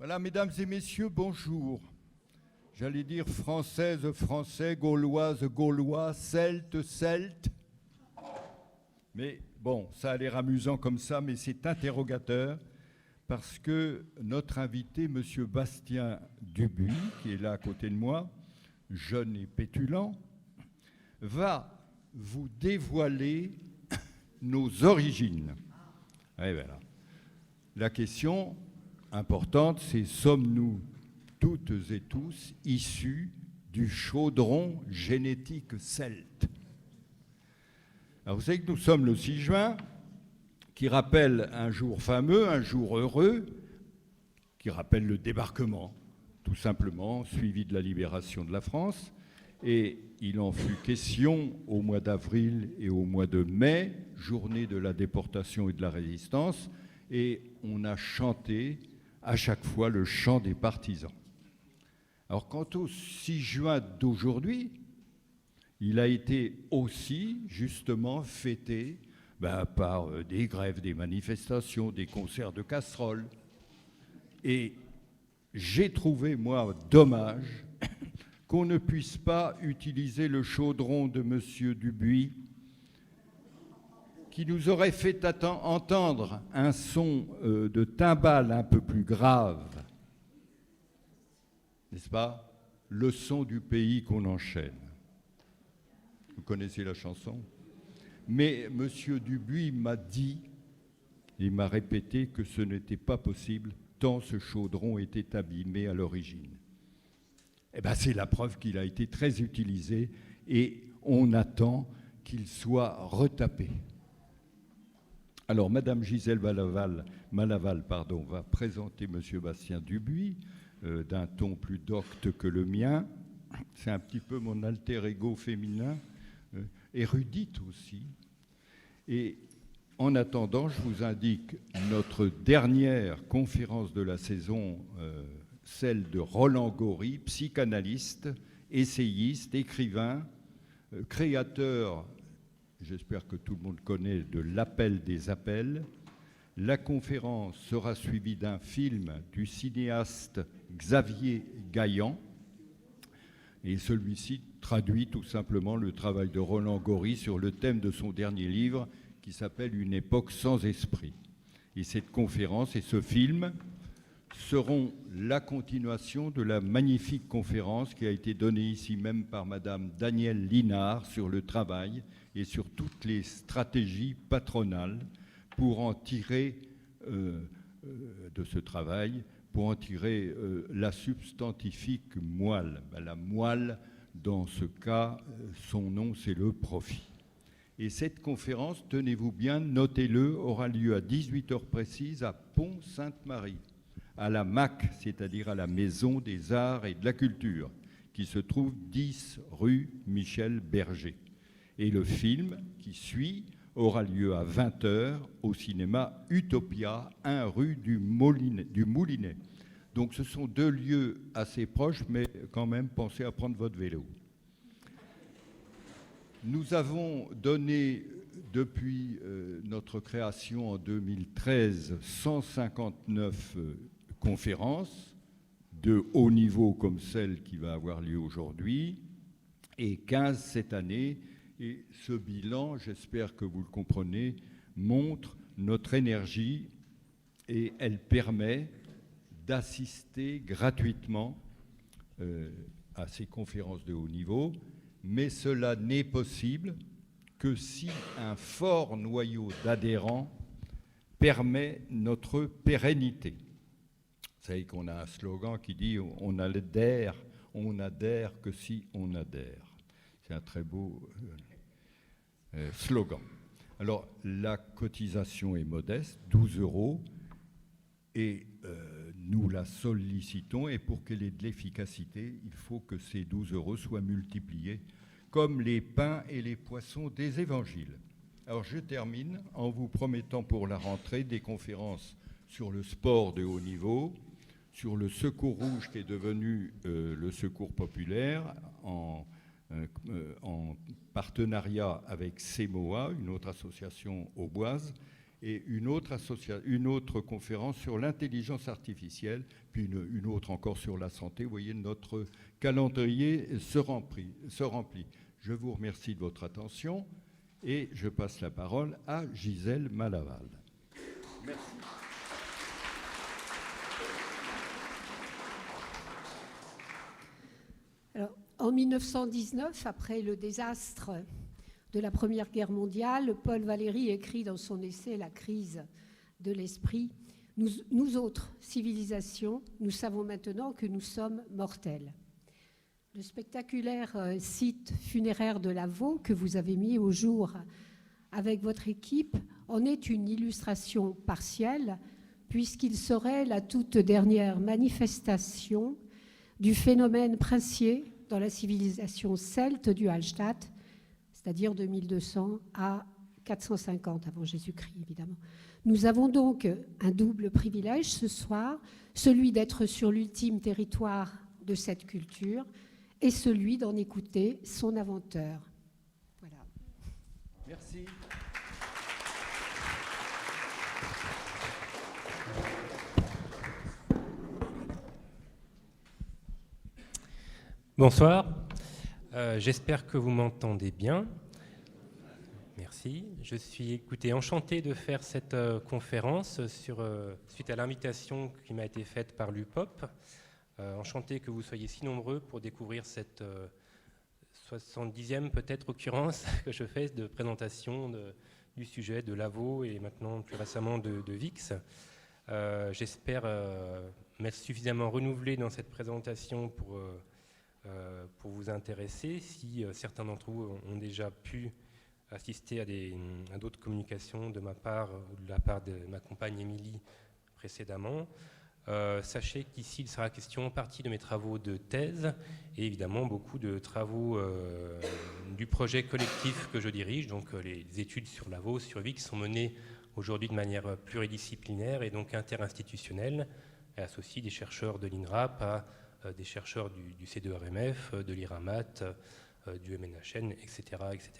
Voilà, mesdames et messieurs, bonjour. J'allais dire française, français, gauloise, gaulois, celte, celte. Mais bon, ça a l'air amusant comme ça, mais c'est interrogateur parce que notre invité, monsieur Bastien Dubuis, qui est là à côté de moi, jeune et pétulant, va vous dévoiler nos origines. Et voilà. La question importante, c'est sommes-nous toutes et tous issus du chaudron génétique celte? Alors vous savez que nous sommes le 6 juin, qui rappelle un jour fameux, un jour heureux, qui rappelle le débarquement, tout simplement, suivi de la libération de la France. Et il en fut question au mois d'avril et au mois de mai, journée de la déportation et de la résistance, et on a chanté à chaque fois le chant des partisans. Alors quant au 6 juin d'aujourd'hui, il a été aussi justement fêté par des grèves, des manifestations, des concerts de casseroles. Et j'ai trouvé, moi, dommage qu'on ne puisse pas utiliser le chaudron de M. Dubuis, qui nous aurait fait entendre un son de timbale un peu plus grave, n'est-ce pas? Le son du pays qu'on enchaîne. Vous connaissez la chanson? Mais M. Dubuis m'a dit, il m'a répété que ce n'était pas possible tant ce chaudron était abîmé à l'origine. Eh bien, c'est la preuve qu'il a été très utilisé et on attend qu'il soit retapé. Alors, Madame Gisèle Malaval va présenter M. Bastien Dubuis d'un ton plus docte que le mien. C'est un petit peu mon alter ego féminin, érudite aussi. Et en attendant, je vous indique notre dernière conférence de la saison, celle de Roland Gori, psychanalyste, essayiste, écrivain, créateur, j'espère que tout le monde connaît, de l'Appel des appels. La conférence sera suivie d'un film du cinéaste Xavier Gaillan, et celui-ci traduit tout simplement le travail de Roland Gori sur le thème de son dernier livre qui s'appelle « Une époque sans esprit ». Et cette conférence et ce film seront la continuation de la magnifique conférence qui a été donnée ici même par Madame Danielle Linard sur le travail et sur toutes les stratégies patronales pour en tirer de ce travail, pour en tirer la substantifique moelle. La moelle, dans ce cas, son nom, c'est le profit. Et cette conférence, tenez-vous bien, notez-le, aura lieu à 18h précises à Pont-Sainte-Marie, à la MAC, c'est-à-dire à la Maison des Arts et de la Culture, qui se trouve 10 rue Michel Berger. Et le film qui suit aura lieu à 20h au cinéma Utopia, 1 rue du Moulinet. Donc ce sont deux lieux assez proches, mais quand même, pensez à prendre votre vélo. Nous avons donné, depuis notre création en 2013, 159 conférences de haut niveau comme celle qui va avoir lieu aujourd'hui, et 15 cette année. Et ce bilan, j'espère que vous le comprenez, montre notre énergie et elle permet d'assister gratuitement à ces conférences de haut niveau, mais cela n'est possible que si un fort noyau d'adhérents permet notre pérennité. Vous savez qu'on a un slogan qui dit « on adhère que si on adhère ». C'est un très beau slogan. Alors, la cotisation est modeste, 12 €, et nous la sollicitons, et pour qu'elle ait de l'efficacité, il faut que ces 12 € soient multipliés, comme les pains et les poissons des évangiles. Alors, je termine en vous promettant pour la rentrée des conférences sur le sport de haut niveau, sur le Secours Rouge qui est devenu le Secours Populaire, en partenariat avec CEMOA, une autre association auboise, et une autre conférence sur l'intelligence artificielle, puis une autre encore sur la santé. Vous voyez, notre calendrier se remplit. Je vous remercie de votre attention et je passe la parole à Gisèle Malaval. Merci. Alors, en 1919, après le désastre de la Première Guerre mondiale, Paul Valéry écrit dans son essai « La crise de l'esprit » « Nous autres, civilisations, nous savons maintenant que nous sommes mortels ». Le spectaculaire site funéraire de Lavaux que vous avez mis au jour avec votre équipe en est une illustration partielle, puisqu'il serait la toute dernière manifestation du phénomène princier dans la civilisation celte du Hallstatt, c'est-à-dire de 1200 à 450 avant Jésus-Christ, évidemment. Nous avons donc un double privilège ce soir, celui d'être sur l'ultime territoire de cette culture et celui d'en écouter son inventeur. Voilà. Merci. Bonsoir, j'espère que vous m'entendez bien. Merci. Je suis enchanté de faire cette conférence suite à l'invitation qui m'a été faite par l'UPOP. Enchanté que vous soyez si nombreux pour découvrir cette 70e peut-être occurrence que je fais de présentation du sujet de Lavaux et maintenant plus récemment de VIX. J'espère m'être suffisamment renouvelé dans cette présentation pour vous intéresser. Si certains d'entre vous ont déjà pu assister à d'autres communications de ma part ou de la part de ma compagne Émilie précédemment, sachez qu'ici il sera question en partie de mes travaux de thèse et évidemment beaucoup de travaux du projet collectif que je dirige. Donc les études sur Lavaux, sur VIX sont menées aujourd'hui de manière pluridisciplinaire et donc interinstitutionnelle, et associe des chercheurs de l'INRAP à des chercheurs du C2RMF, de l'IRAMAT, du MNHN, etc., etc.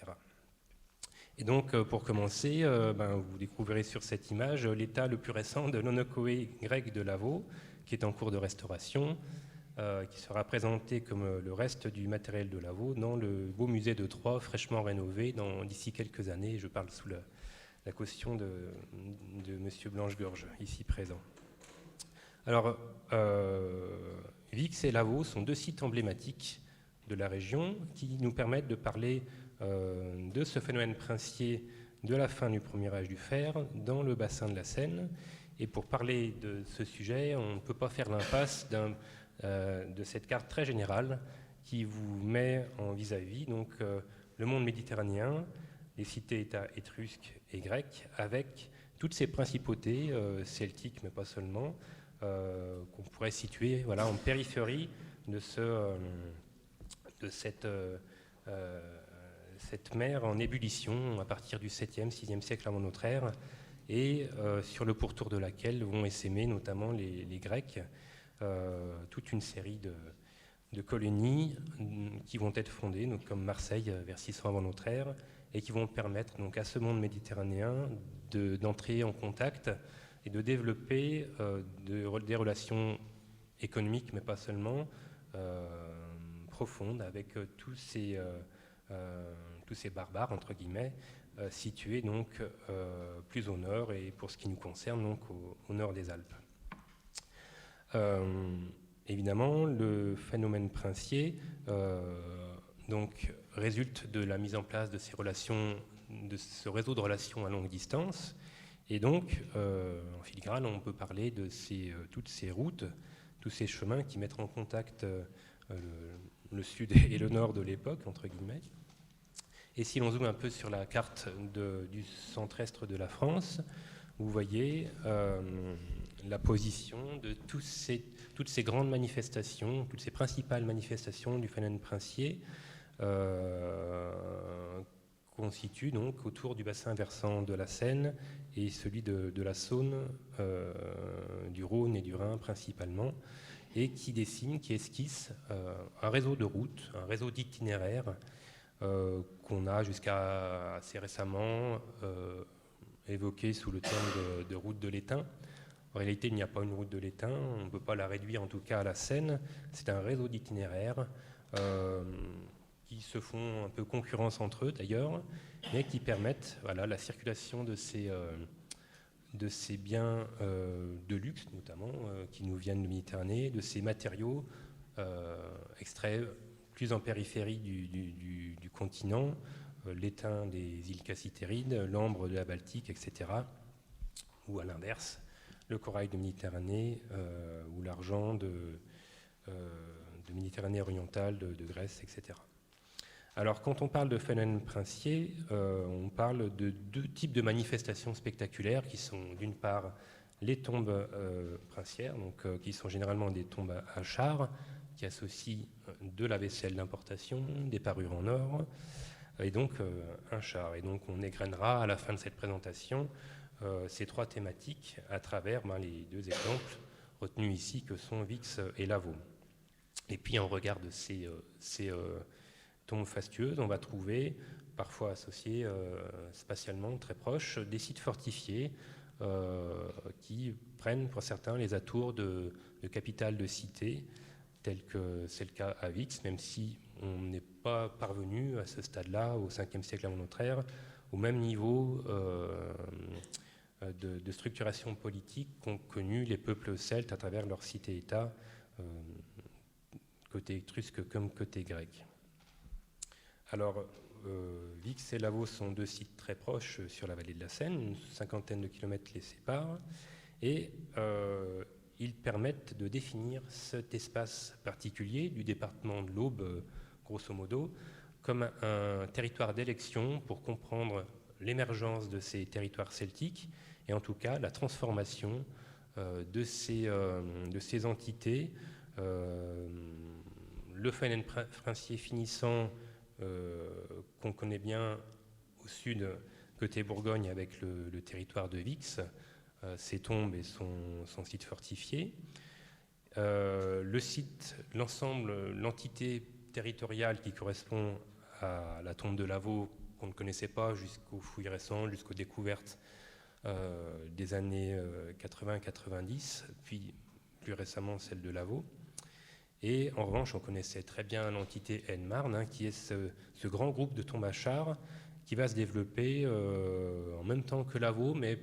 Et donc, pour commencer, vous découvrirez sur cette image l'état le plus récent de l'Onokoé grec de Lavaux, qui est en cours de restauration, qui sera présenté comme le reste du matériel de Lavaux dans le beau musée de Troyes, fraîchement rénové d'ici quelques années. Je parle sous la caution de M. Blanche-Gorge, ici présent. Alors, VIX et Lavaux sont deux sites emblématiques de la région qui nous permettent de parler de ce phénomène princier de la fin du premier âge du fer dans le bassin de la Seine. Et pour parler de ce sujet, on ne peut pas faire l'impasse de cette carte très générale qui vous met en vis-à-vis donc le monde méditerranéen, les cités-États étrusques et grecques, avec toutes ces principautés celtiques, mais pas seulement, qu'on pourrait situer en périphérie de cette mer en ébullition à partir du 7e, 6e siècle avant notre ère, et sur le pourtour de laquelle vont essaimer notamment les Grecs toute une série de colonies qui vont être fondées, donc comme Marseille vers 600 avant notre ère, et qui vont permettre donc à ce monde méditerranéen d'entrer en contact et de développer des relations économiques, mais pas seulement, profondes avec tous ces barbares, entre guillemets, situés donc plus au nord et pour ce qui nous concerne donc au nord des Alpes. Évidemment, le phénomène princier donc résulte de la mise en place de ces relations, de ce réseau de relations à longue distance, et donc en filigrane, on peut parler de toutes ces routes, tous ces chemins qui mettent en contact le sud et le nord de l'époque, entre guillemets. Et si l'on zoome un peu sur la carte du centre-est de la France, vous voyez la position de toutes ces grandes manifestations, toutes ces principales manifestations du phénomène princier constituent donc autour du bassin versant de la Seine et celui de la Saône, du Rhône et du Rhin principalement, et qui dessinent, qui esquissent un réseau de routes, un réseau d'itinéraires qu'on a jusqu'à assez récemment évoquée sous le terme de route de l'étain. En réalité, il n'y a pas une route de l'étain, on ne peut pas la réduire en tout cas à la Seine. C'est un réseau d'itinéraires qui se font un peu concurrence entre eux d'ailleurs, mais qui permettent la circulation de ces biens de luxe notamment, qui nous viennent de Méditerranée, de ces matériaux extraits plus en périphérie du continent, l'étain des îles Cassitérides, l'ambre de la Baltique, etc. Ou à l'inverse, le corail de Méditerranée ou l'argent de Méditerranée orientale, de Grèce, etc. Alors, quand on parle de phénomène princier, on parle de deux types de manifestations spectaculaires qui sont, d'une part, les tombes princières, donc, qui sont généralement des tombes à char, qui associent de la vaisselle d'importation, des parures en or, et donc un char. Et donc, on égrènera à la fin de cette présentation ces trois thématiques à travers les deux exemples retenus ici, que sont Vix et Lavaux. Et puis, en regard de ces tombes fastueuses, on va trouver, parfois associées spatialement très proches, des sites fortifiés qui prennent pour certains les atours de capitales de cités, tel que c'est le cas à Vix, même si on n'est pas parvenu à ce stade-là, au 5e siècle avant notre ère, au même niveau de structuration politique qu'ont connu les peuples celtes à travers leurs cités-États, côté étrusque comme côté grec. Alors, Vix et Lavaux sont deux sites très proches sur la vallée de la Seine, une cinquantaine de kilomètres les séparent, et ils permettent de définir cet espace particulier du département de l'Aube, grosso modo, comme un territoire d'élection pour comprendre l'émergence de ces territoires celtiques et en tout cas la transformation de ces entités. Le phénomène princier finissant, qu'on connaît bien au sud, côté Bourgogne, avec le territoire de Vix, ses tombes et son site fortifié. Le site, l'ensemble, l'entité territoriale qui correspond à la tombe de Lavaux, qu'on ne connaissait pas jusqu'aux fouilles récentes, jusqu'aux découvertes des années 80-90, puis plus récemment celle de Lavaux. Et en revanche, on connaissait très bien l'entité Aisne-Marne, qui est ce grand groupe de tombes à char qui va se développer en même temps que Lavaux, mais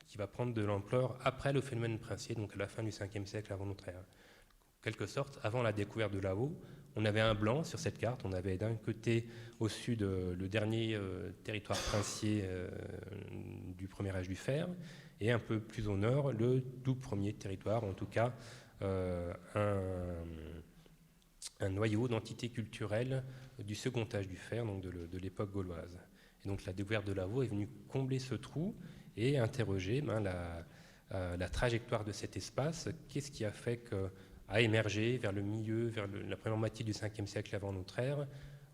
qui va prendre de l'ampleur après le phénomène princier, donc à la fin du 5e siècle avant notre ère. En quelque sorte, avant la découverte de Lavaux, on avait un blanc sur cette carte. On avait d'un côté, au sud, le dernier territoire princier du premier âge du fer, et un peu plus au nord, le tout premier territoire, en tout cas un noyau d'entité culturelle du second âge du fer, donc de l'époque gauloise. Et donc la découverte de Lavaux est venue combler ce trou et interroger la trajectoire de cet espace. Qu'est-ce qui a fait qu'a émergé vers le milieu, vers la première moitié du 5e siècle avant notre ère,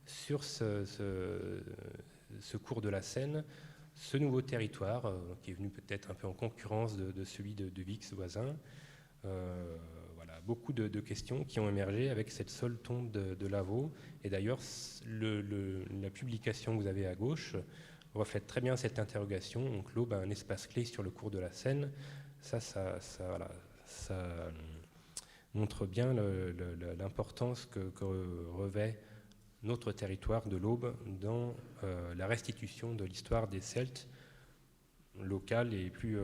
sur ce cours de la Seine, ce nouveau territoire qui est venu peut-être un peu en concurrence de celui de Vix voisin. Voilà, beaucoup de questions qui ont émergé avec cette seule tombe de Lavaux. Et d'ailleurs, la publication que vous avez à gauche reflète très bien cette interrogation. Donc l'Aube a un espace clé sur le cours de la Seine. Ça montre bien l'importance que revêt notre territoire de l'Aube dans la restitution de l'histoire des Celtes locale et plus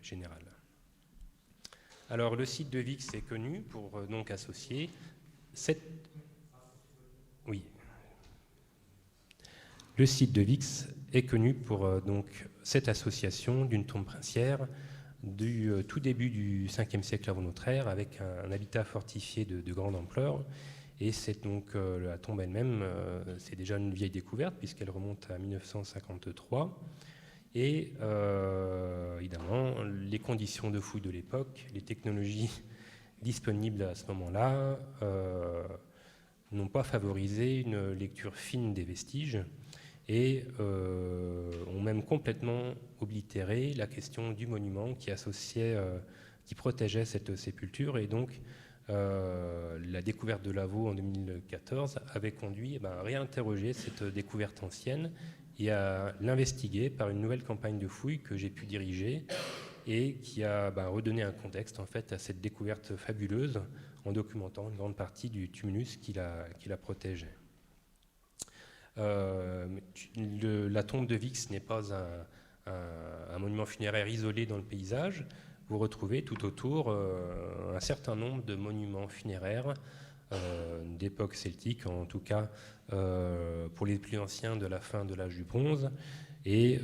générale. Alors le site de Vix est connu pour donc associer Oui. Le site de Vix est connu pour donc cette association d'une tombe princière du tout début du 5e siècle avant notre ère, avec un habitat fortifié de grande ampleur. Et c'est donc la tombe elle-même, c'est déjà une vieille découverte puisqu'elle remonte à 1953. Et évidemment, les conditions de fouille de l'époque, les technologies disponibles à ce moment-là n'ont pas favorisé une lecture fine des vestiges et ont même complètement oblitéré la question du monument qui protégeait cette sépulture. Et donc, la découverte de Lavaux en 2014 avait conduit à réinterroger cette découverte ancienne et à l'investiguer par une nouvelle campagne de fouilles que j'ai pu diriger et qui a redonné un contexte en fait à cette découverte fabuleuse en documentant une grande partie du tumulus qui la protégeait. La tombe de Vix n'est pas un monument funéraire isolé dans le paysage. Vous retrouvez tout autour un certain nombre de monuments funéraires d'époque celtique, en tout cas pour les plus anciens de la fin de l'âge du bronze et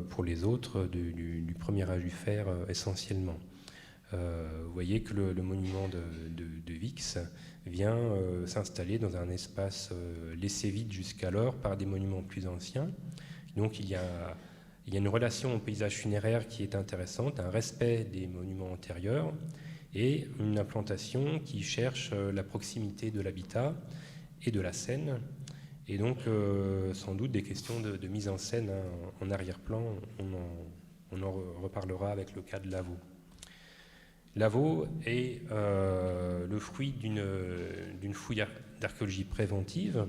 pour les autres du premier âge du fer essentiellement. Vous voyez que le monument de Vix vient s'installer dans un espace laissé vide jusqu'alors par des monuments plus anciens. Donc il y a une relation au paysage funéraire qui est intéressante, un respect des monuments antérieurs et une implantation qui cherche la proximité de l'habitat et de la scène. Et donc sans doute des questions de mise en scène en arrière-plan, on en reparlera avec le cas de Lavaux. Lavaux est le fruit d'une fouille d'archéologie préventive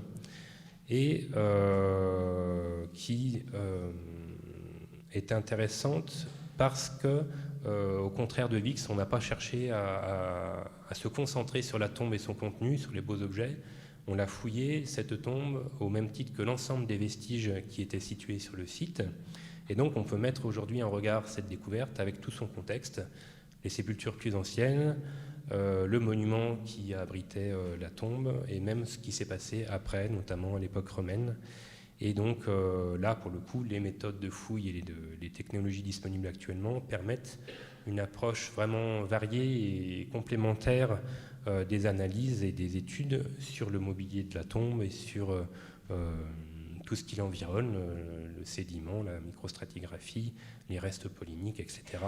et qui est intéressante parce que, au contraire de Vix, on n'a pas cherché à se concentrer sur la tombe et son contenu, sur les beaux objets. On l'a fouillé, cette tombe, au même titre que l'ensemble des vestiges qui étaient situés sur le site. Et donc on peut mettre aujourd'hui en regard cette découverte avec tout son contexte, les sépultures plus anciennes, le monument qui abritait la tombe, et même ce qui s'est passé après, notamment à l'époque romaine. Et donc là, pour le coup, les méthodes de fouille et les technologies disponibles actuellement permettent une approche vraiment variée et complémentaire des analyses et des études sur le mobilier de la tombe et sur tout ce qui l'environne, le sédiment, la microstratigraphie, les restes polyniques, etc.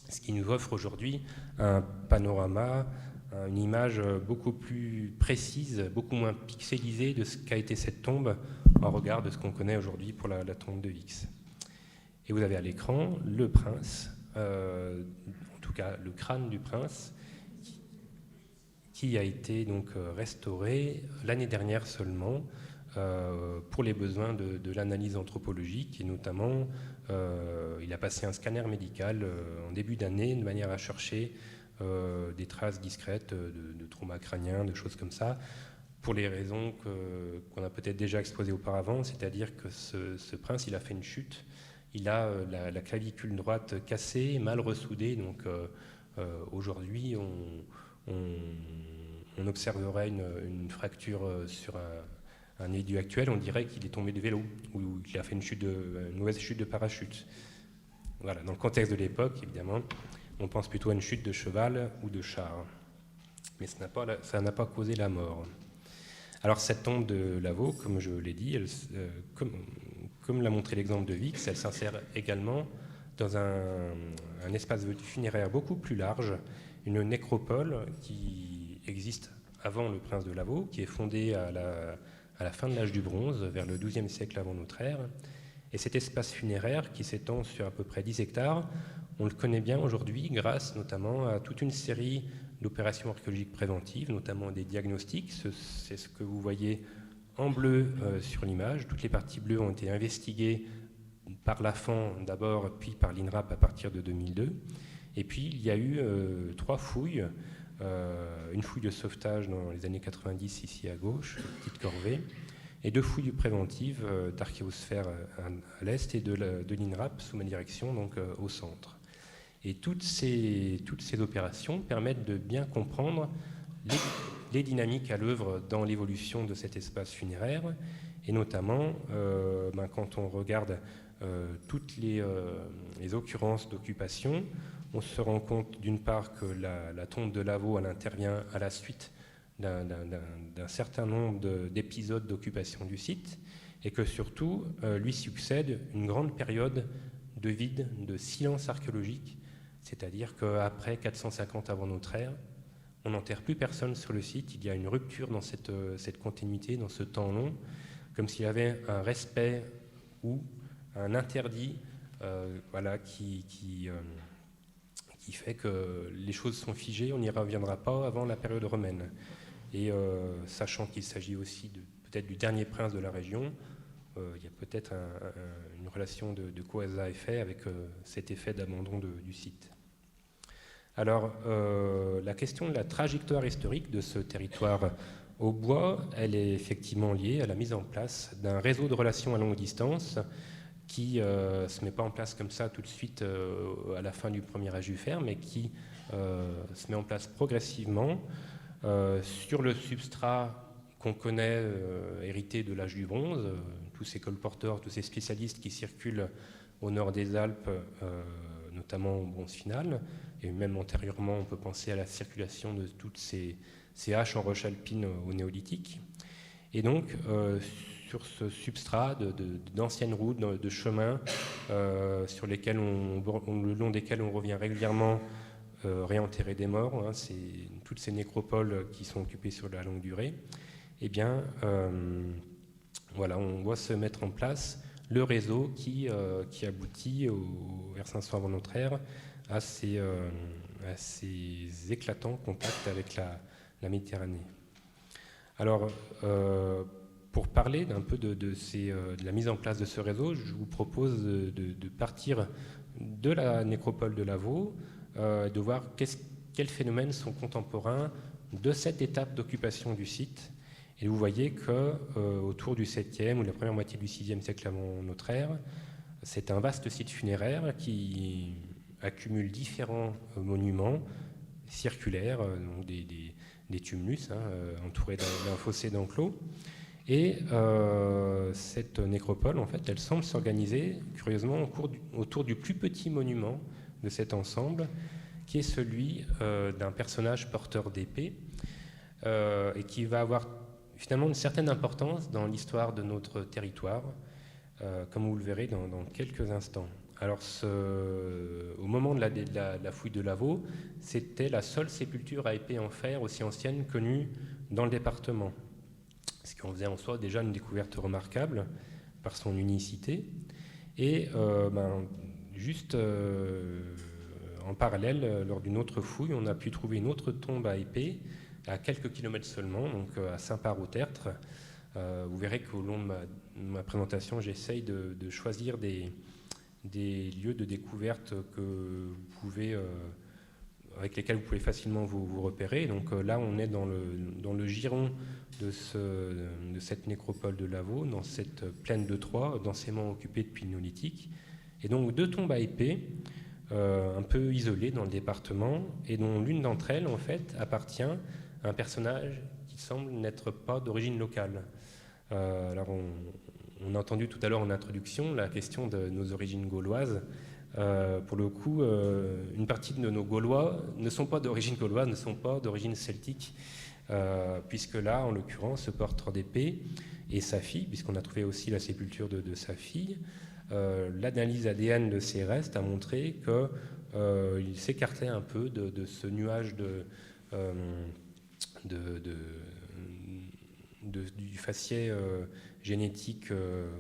Ce qui nous offre aujourd'hui un panorama, une image beaucoup plus précise, beaucoup moins pixelisée de ce qu'a été cette tombe en regard de ce qu'on connaît aujourd'hui pour la tombe de Vix. Et vous avez à l'écran le prince, en tout cas le crâne du prince, qui a été donc restauré l'année dernière seulement pour les besoins de l'analyse anthropologique, et notamment il a passé un scanner médical en début d'année de manière à chercher des traces discrètes de trauma crânien, de choses comme ça, pour les raisons qu'on a peut-être déjà exposées auparavant, c'est-à-dire que ce prince, il a fait une chute, il a la clavicule droite cassée, mal ressoudée, donc aujourd'hui on observerait une fracture sur un édu actuel, on dirait qu'il est tombé de vélo ou qu'il a fait une mauvaise chute de parachute. Voilà, dans le contexte de l'époque, évidemment, on pense plutôt à une chute de cheval ou de char. Mais ça n'a pas causé la mort. Alors cette tombe de Lavaux, comme je l'ai dit, comme l'a montré l'exemple de Vix, elle s'insère également dans un espace funéraire beaucoup plus large, une nécropole qui existe avant le prince de Lavaux, qui est fondée à la fin de l'âge du bronze, vers le XIIe siècle avant notre ère. Et cet espace funéraire, qui s'étend sur à peu près 10 hectares, on le connaît bien aujourd'hui grâce notamment à toute une série d'opérations archéologiques préventives, notamment des diagnostics. C'est ce que vous voyez en bleu sur l'image. Toutes les parties bleues ont été investiguées par l'AFAN d'abord, puis par l'INRAP à partir de 2002. Et puis il y a eu 3 fouilles. Une fouille de sauvetage dans les années 90 ici à gauche, petite corvée, et 2 fouilles préventives d'archéosphère à l'est et de l'INRAP sous ma direction, donc au centre. Et toutes ces opérations permettent de bien comprendre les dynamiques à l'œuvre dans l'évolution de cet espace funéraire, et notamment quand on regarde toutes les occurrences d'occupation, on se rend compte d'une part que la tombe de Lavaux, elle intervient à la suite d'un certain nombre d'épisodes d'occupation du site, et que surtout lui succède une grande période de vide, de silence archéologique, c'est-à-dire qu'après 450 avant notre ère, on n'enterre plus personne sur le site, il y a une rupture dans cette continuité, dans ce temps long, comme s'il y avait un respect ou un interdit qui fait que les choses sont figées, on n'y reviendra pas avant la période romaine. Et sachant qu'il s'agit aussi peut-être du dernier prince de la région, il y a peut-être une relation de cause à effet avec cet effet d'abandon du site. Alors, la question de la trajectoire historique de ce territoire au bois, elle est effectivement liée à la mise en place d'un réseau de relations à longue distance qui ne se met pas en place comme ça tout de suite à la fin du premier âge du fer, mais qui se met en place progressivement sur le substrat qu'on connaît hérité de l'âge du bronze, tous ces colporteurs, tous ces spécialistes qui circulent au nord des Alpes, notamment au bronze final, et même antérieurement, on peut penser à la circulation de toutes ces haches en roche alpine au néolithique. Et donc, sur ce substrat d'anciennes routes, de chemins, sur lesquels le long desquels on revient régulièrement réenterrer des morts, hein, toutes ces nécropoles qui sont occupées sur la longue durée, eh bien, voilà, on doit se mettre en place le réseau qui aboutit vers 500 avant notre ère à ces éclatants contacts avec la Méditerranée. Alors, pour parler un peu de la mise en place de ce réseau, je vous propose de partir de la nécropole de Lavaux, de voir quels phénomènes sont contemporains de cette étape d'occupation du site. Et vous voyez qu'autour du 7e ou de la première moitié du 6e siècle avant notre ère, c'est un vaste site funéraire qui accumule différents monuments circulaires, donc des tumulus entourés d'un fossé d'enclos. Et cette nécropole, en fait, elle semble s'organiser curieusement autour du plus petit monument de cet ensemble, qui est celui d'un personnage porteur d'épée, et qui va avoir finalement une certaine importance dans l'histoire de notre territoire, comme vous le verrez dans quelques instants. Alors, au moment de la fouille de Lavaux, c'était la seule sépulture à épée en fer aussi ancienne connue dans le département, ce qui en faisait en soi déjà une découverte remarquable par son unicité. Et juste en parallèle, lors d'une autre fouille, on a pu trouver une autre tombe à épée, à quelques kilomètres seulement, donc à Saint-Par-au-Tertre. Vous verrez qu'au long de ma présentation, j'essaye de choisir des lieux de découverte avec lesquels vous pouvez facilement vous repérer. Donc là, on est dans le giron de cette nécropole de Lavaux, dans cette plaine de Troyes, densément occupée depuis le néolithique. Et donc deux tombes à épée, un peu isolées dans le département, et dont l'une d'entre elles, en fait, appartient à un personnage qui semble n'être pas d'origine locale. Alors on a entendu tout à l'heure en introduction la question de nos origines gauloises. Pour le coup, une partie de nos Gaulois ne sont pas d'origine gauloise, ne sont pas d'origine celtique, puisque là, en l'occurrence, ce porteur d'épée et sa fille, puisqu'on a trouvé aussi la sépulture de sa fille, l'analyse ADN de ces restes a montré qu'il s'écartait un peu de ce nuage du faciès génétique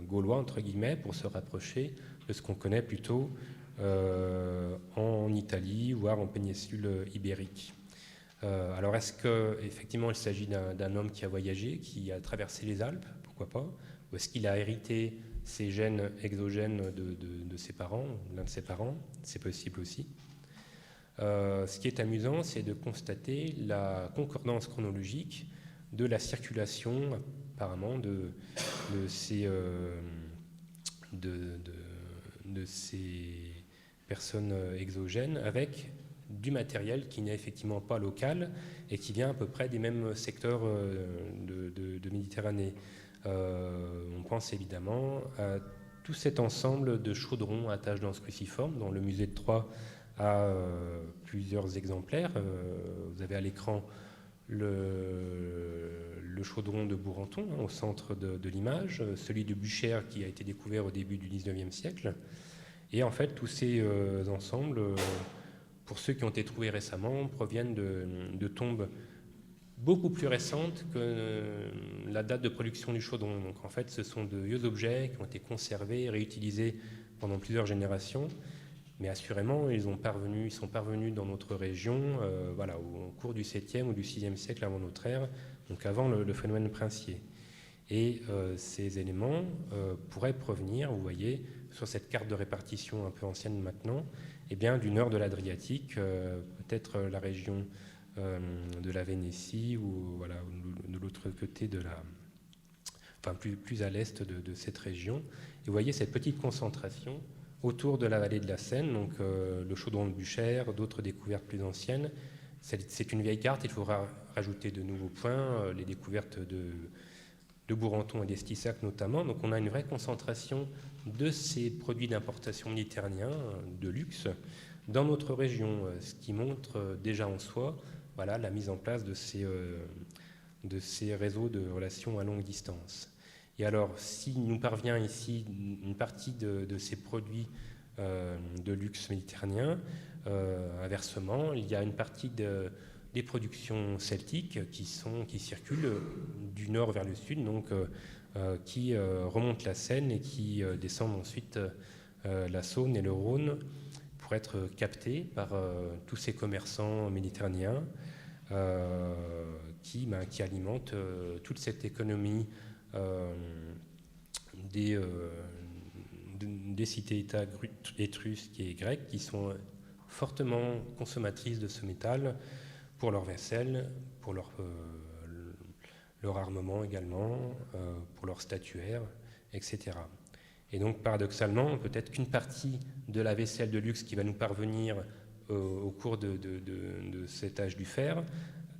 gaulois, entre guillemets, pour se rapprocher de ce qu'on connaît plutôt en Italie, voire en péninsule ibérique. Alors, est-ce qu'effectivement il s'agit d'un homme qui a voyagé, qui a traversé les Alpes, pourquoi pas, ou est-ce qu'il a hérité ces gènes exogènes de ses parents, l'un de ses parents? C'est possible aussi. Ce qui est amusant, c'est de constater la concordance chronologique de la circulation, apparemment, de ces personnes exogènes avec du matériel qui n'est effectivement pas local et qui vient à peu près des mêmes secteurs de Méditerranée. On pense évidemment à tout cet ensemble de chaudrons à taches denses cruciformes dont le musée de Troyes a plusieurs exemplaires. Vous avez à l'écran le chaudron de Bourenton, au centre de l'image, celui de Buchères qui a été découvert au début du XIXe siècle. Et en fait, tous ces ensembles, pour ceux qui ont été trouvés récemment, proviennent de tombes beaucoup plus récentes que la date de production du chaudron. Donc en fait, ce sont de vieux objets qui ont été conservés, réutilisés pendant plusieurs générations. Mais assurément, ils sont parvenus dans notre région au cours du 7e ou du 6e siècle avant notre ère, donc avant le phénomène princier. Et ces éléments pourraient provenir, vous voyez, sur cette carte de répartition un peu ancienne maintenant, eh bien, du nord de l'Adriatique, peut-être la région de la Vénétie, ou voilà, de l'autre côté de la... Enfin, plus à l'est de cette région. Et vous voyez cette petite concentration autour de la vallée de la Seine, donc le chaudron de Buchères, d'autres découvertes plus anciennes. C'est une vieille carte, il faudra rajouter de nouveaux points, les découvertes de Bourenton et d'Estissac notamment. Donc on a une vraie concentration de ces produits d'importation méditerranéens de luxe dans notre région, ce qui montre déjà en soi voilà, la mise en place de ces réseaux de relations à longue distance. Et alors, s'il nous parvient ici une partie de ces produits de luxe méditerranéen, inversement, il y a une partie des productions celtiques qui circulent du nord vers le sud, donc qui remontent la Seine et qui descendent ensuite la Saône et le Rhône pour être captées par tous ces commerçants méditerranéens qui alimentent toute cette économie des cités-États étrusques et grecques qui sont fortement consommatrices de ce métal pour leur vaisselle, pour leur armement également, pour leur statuaire, etc. Et donc paradoxalement, peut-être qu'une partie de la vaisselle de luxe qui va nous parvenir au cours de cet âge du fer,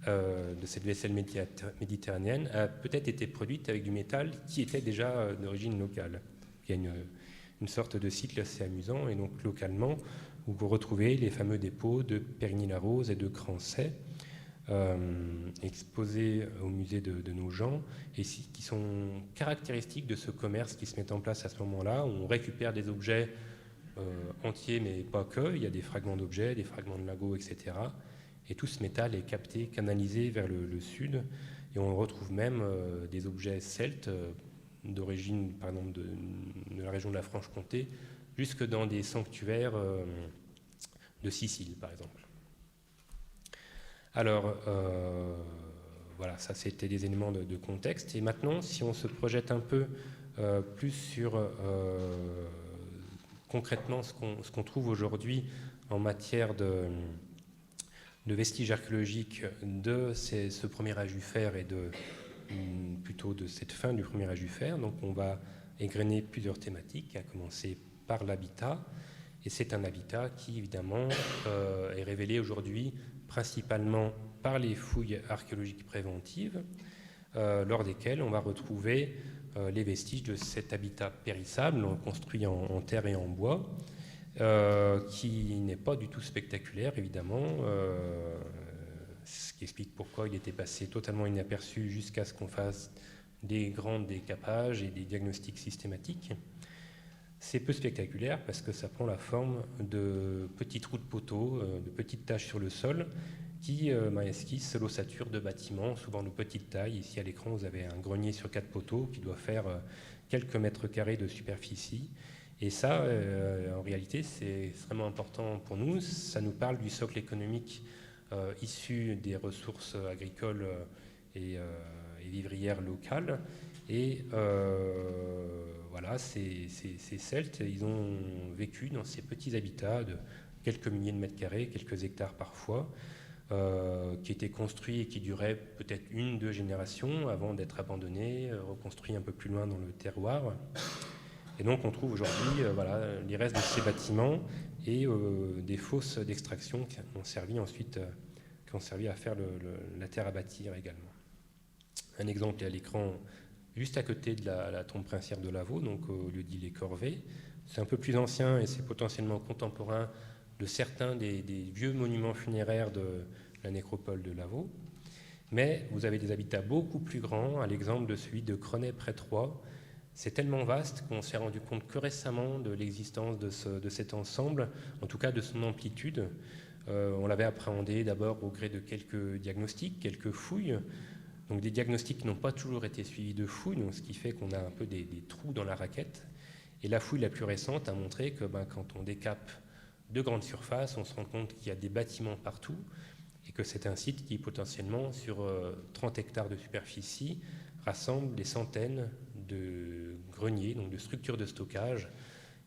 de cette vaisselle méditerranéenne, a peut-être été produite avec du métal qui était déjà d'origine locale. Il y a une sorte de cycle assez amusant, et donc localement, vous retrouvez les fameux dépôts de Périgny-la-Rose et de Crancey, exposés au musée de Nogent, et qui sont caractéristiques de ce commerce qui se met en place à ce moment-là. On récupère des objets entiers, mais pas que. Il y a des fragments d'objets, des fragments de lingots, etc. Et tout ce métal est capté, canalisé vers le sud. Et on retrouve même des objets celtes d'origine, par exemple, de la région de la Franche-Comté, jusque dans des sanctuaires de Sicile, par exemple. Alors, voilà, ça c'était des éléments de contexte. Et maintenant, si on se projette un peu plus sur concrètement ce qu'on trouve aujourd'hui en matière de vestiges archéologiques de ce premier âge du fer et plutôt de cette fin du premier âge du fer. Donc on va égrener plusieurs thématiques, à commencer par l'habitat. Et c'est un habitat qui, évidemment, est révélé aujourd'hui principalement par les fouilles archéologiques préventives, lors desquelles on va retrouver les vestiges de cet habitat périssable, construit en terre et en bois, qui n'est pas du tout spectaculaire, évidemment, ce qui explique pourquoi il était passé totalement inaperçu jusqu'à ce qu'on fasse des grands décapages et des diagnostics systématiques. C'est peu spectaculaire parce que ça prend la forme de petits trous de poteaux, de petites taches sur le sol qui esquissent l'ossature de bâtiments, souvent de petite taille. Ici à l'écran, vous avez un grenier sur 4 poteaux qui doit faire quelques mètres carrés de superficie. Et ça, en réalité, c'est extrêmement important pour nous. Ça nous parle du socle économique issu des ressources agricoles et vivrières locales. Et voilà, ces Celtes, ils ont vécu dans ces petits habitats de quelques milliers de mètres carrés, quelques hectares parfois, qui étaient construits et qui duraient peut-être 1-2 générations avant d'être abandonnés, reconstruits un peu plus loin dans le terroir. Et donc on trouve aujourd'hui les restes de ces bâtiments et des fosses d'extraction qui ont servi ensuite à faire la terre à bâtir également. Un exemple est à l'écran juste à côté de la tombe princière de Lavaux, donc au lieu-dit les Corvées. C'est un peu plus ancien et c'est potentiellement contemporain de certains des vieux monuments funéraires de la nécropole de Lavaux. Mais vous avez des habitats beaucoup plus grands, à l'exemple de celui de Crenay près Troyes. C'est tellement vaste qu'on s'est rendu compte que récemment de l'existence de cet ensemble, en tout cas de son amplitude. On l'avait appréhendé d'abord au gré de quelques diagnostics, quelques fouilles. Donc des diagnostics qui n'ont pas toujours été suivis de fouilles, donc ce qui fait qu'on a un peu des trous dans la raquette. Et la fouille la plus récente a montré que quand on décape de grandes surfaces, on se rend compte qu'il y a des bâtiments partout et que c'est un site qui potentiellement sur 30 hectares de superficie rassemble des centaines de greniers, donc de structures de stockage.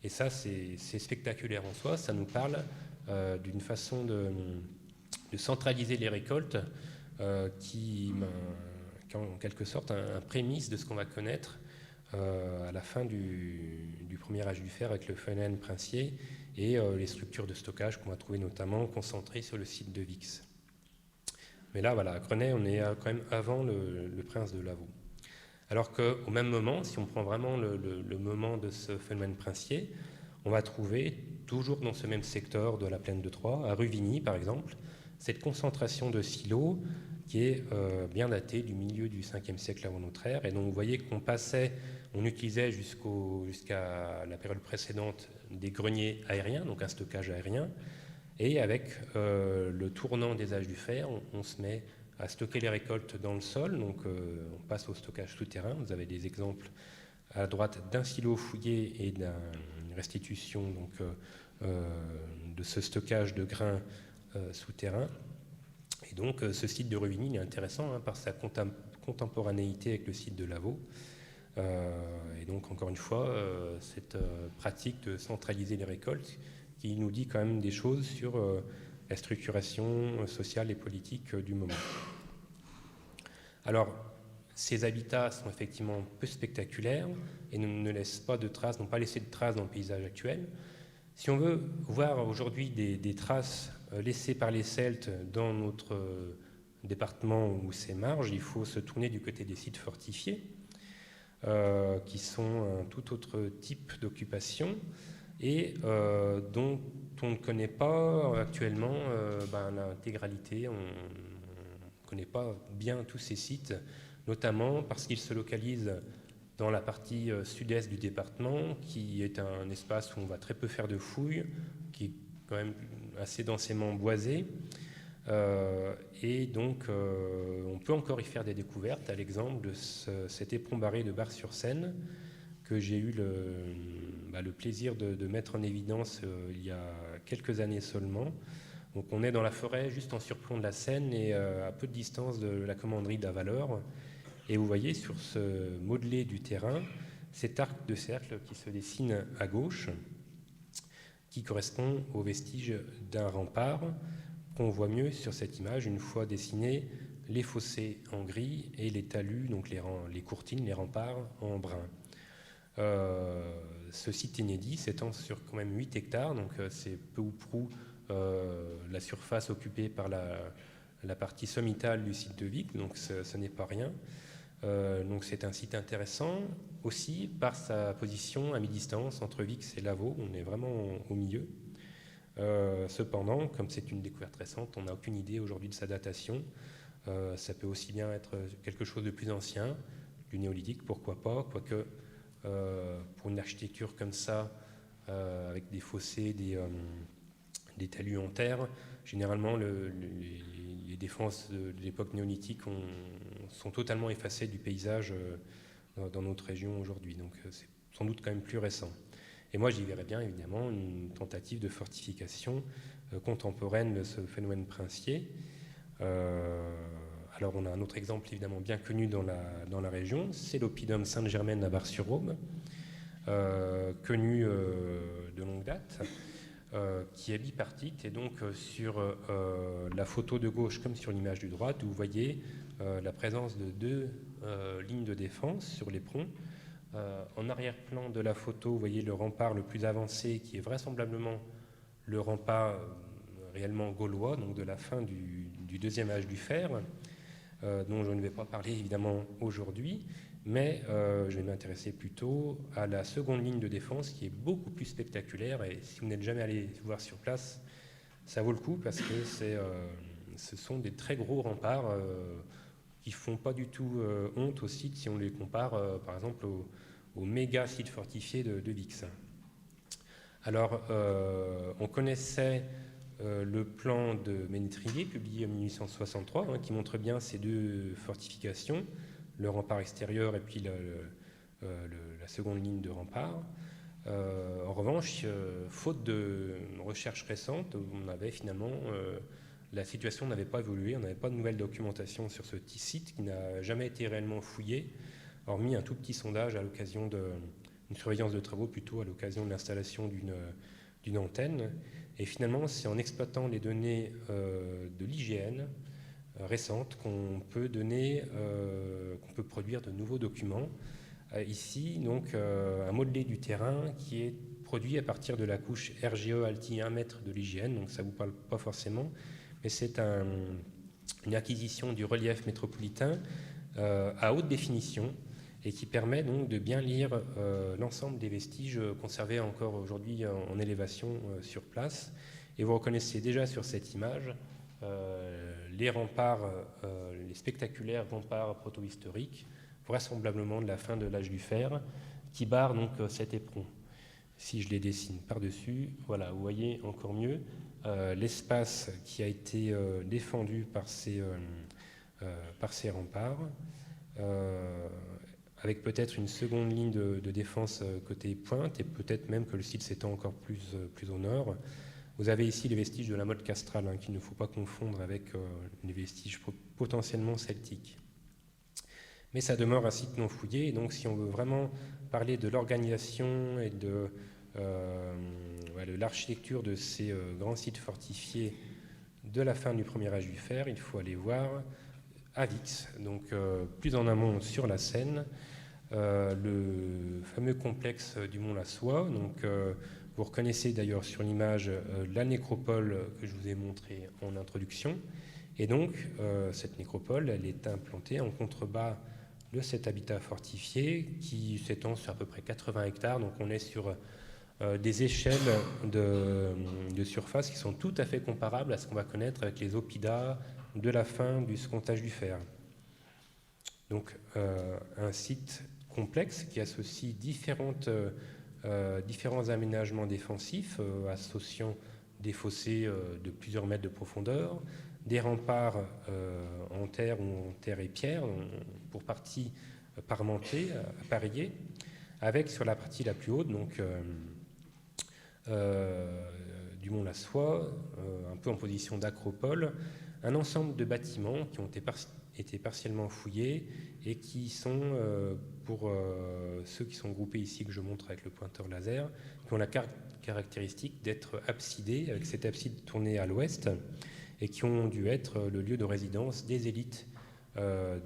Et ça, c'est spectaculaire en soi. Ça nous parle d'une façon de centraliser les récoltes qui est en quelque sorte un prémisse de ce qu'on va connaître à la fin du premier âge du fer avec le phénomène princier et les structures de stockage qu'on va trouver notamment concentrées sur le site de Vix. Mais là, voilà, à Grenay, on est quand même avant le prince de Lavaux. Alors qu'au même moment, si on prend vraiment le moment de ce phénomène princier, on va trouver, toujours dans ce même secteur de la plaine de Troyes, à Ruvigny par exemple, cette concentration de silos qui est bien datée du milieu du 5e siècle avant notre ère. Et donc vous voyez on utilisait jusqu'à la période précédente des greniers aériens, donc un stockage aérien. Et avec le tournant des âges du fer, on se met à stocker les récoltes dans le sol, donc on passe au stockage souterrain. Vous avez des exemples à droite d'un silo fouillé et d'une restitution donc, de ce stockage de grains souterrains. Et donc ce site de Ruvigny est intéressant par sa contemporanéité avec le site de Lavaux. Et donc encore une fois, cette pratique de centraliser les récoltes qui nous dit quand même des choses sur la structuration sociale et politique du moment. Alors, ces habitats sont effectivement peu spectaculaires et ne laissent pas de traces, n'ont pas laissé de traces dans le paysage actuel. Si on veut voir aujourd'hui des traces laissées par les Celtes dans notre département ou ses marges, il faut se tourner du côté des sites fortifiés, qui sont un tout autre type d'occupation et dont on ne connaît pas actuellement l'intégralité. On ne connaît pas bien tous ces sites, notamment parce qu'ils se localisent dans la partie sud-est du département, qui est un espace où on va très peu faire de fouilles, qui est quand même assez densément boisé. Et donc, on peut encore y faire des découvertes, à l'exemple de cet éperon barré de Bar-sur-Seine, que j'ai eu le plaisir de mettre en évidence il y a quelques années seulement. Donc on est dans la forêt, juste en surplomb de la Seine et à peu de distance de la commanderie d'Avaleur. Et vous voyez sur ce modelé du terrain cet arc de cercle qui se dessine à gauche, qui correspond aux vestiges d'un rempart qu'on voit mieux sur cette image une fois dessiné les fossés en gris et les talus, donc les courtines, les remparts en brun. Ce site inédit s'étend sur quand même 8 hectares, donc c'est peu ou prou la surface occupée par la partie sommitale du site de Vic, donc ce n'est pas rien. Donc c'est un site intéressant aussi par sa position à mi-distance entre Vix et Lavaux, on est vraiment au milieu. Cependant, comme c'est une découverte récente, on n'a aucune idée aujourd'hui de sa datation. Ça peut aussi bien être quelque chose de plus ancien, du néolithique, pourquoi pas, quoique pour une architecture comme ça, avec des fossés, des talus en terre, généralement les défenses de l'époque néolithique sont totalement effacées du paysage dans notre région aujourd'hui. Donc c'est sans doute quand même plus récent. Et moi j'y verrais bien évidemment une tentative de fortification contemporaine de ce phénomène princier. Alors on a un autre exemple évidemment bien connu dans la région, c'est l'oppidum Sainte-Germaine à Bar-sur-Aube, connu de longue date, qui est bipartite. Et donc sur la photo de gauche comme sur l'image de droite, vous voyez la présence de 2 lignes de défense sur l'éperon. En arrière-plan de la photo, vous voyez le rempart le plus avancé qui est vraisemblablement le rempart réellement gaulois, donc de la fin du deuxième âge du fer, dont je ne vais pas parler évidemment aujourd'hui, mais je vais m'intéresser plutôt à la seconde ligne de défense qui est beaucoup plus spectaculaire, et si vous n'êtes jamais allé voir sur place, ça vaut le coup parce que ce sont des très gros remparts qui ne font pas du tout honte au site si on les compare par exemple au méga site fortifié de Vix. Alors on connaissait le plan de Ménétrier publié en 1863 qui montre bien ces 2 fortifications, le rempart extérieur et puis la seconde ligne de rempart. En revanche, faute de recherches récentes, on avait finalement la situation n'avait pas évolué, on n'avait pas de nouvelle documentation sur ce petit site qui n'a jamais été réellement fouillé, hormis un tout petit sondage à l'occasion d'une surveillance de travaux, plutôt à l'occasion de l'installation d'une antenne. Et finalement, c'est en exploitant les données de l'IGN récentes qu'on peut produire de nouveaux documents. Ici, donc, un modelé du terrain qui est produit à partir de la couche RGE Alti 1 mètre de l'IGN, donc ça ne vous parle pas forcément, mais c'est une acquisition du relief métropolitain à haute définition et qui permet donc de bien lire l'ensemble des vestiges conservés encore aujourd'hui en élévation sur place. Et vous reconnaissez déjà sur cette image les remparts, les spectaculaires remparts protohistoriques, vraisemblablement de la fin de l'âge du fer, qui barrent donc cet éperon. Si je les dessine par-dessus, voilà, vous voyez encore mieux l'espace qui a été défendu par ces remparts, avec peut-être une seconde ligne de défense côté pointe, et peut-être même que le site s'étend encore plus au nord. Vous avez ici les vestiges de la motte castrale, qu'il ne faut pas confondre avec les vestiges potentiellement celtiques. Mais ça demeure un site non fouillé, et donc si on veut vraiment parler de l'organisation et de l'architecture de ces grands sites fortifiés de la fin du premier âge du fer, il faut aller voir à Vix, donc plus en amont sur la Seine, le fameux complexe du Mont-la-Soie. Donc, vous reconnaissez d'ailleurs sur l'image la nécropole que je vous ai montrée en introduction. Et donc, cette nécropole, elle est implantée en contrebas de cet habitat fortifié qui s'étend sur à peu près 80 hectares. Donc, on est sur des échelles de surface qui sont tout à fait comparables à ce qu'on va connaître avec les oppidats de la fin du second âge du fer. Donc, un site complexe qui associe différents aménagements défensifs, associant des fossés de plusieurs mètres de profondeur, des remparts en terre ou en terre et pierre, pour partie parmentée, appareillée, avec sur la partie la plus haute, donc du Mont-la-Soie, un peu en position d'acropole, un ensemble de bâtiments qui ont été partiellement fouillés et qui sont, pour ceux qui sont groupés ici, que je montre avec le pointeur laser, qui ont la caractéristique d'être absidés, avec cette abside tournée à l'ouest, et qui ont dû être le lieu de résidence des élites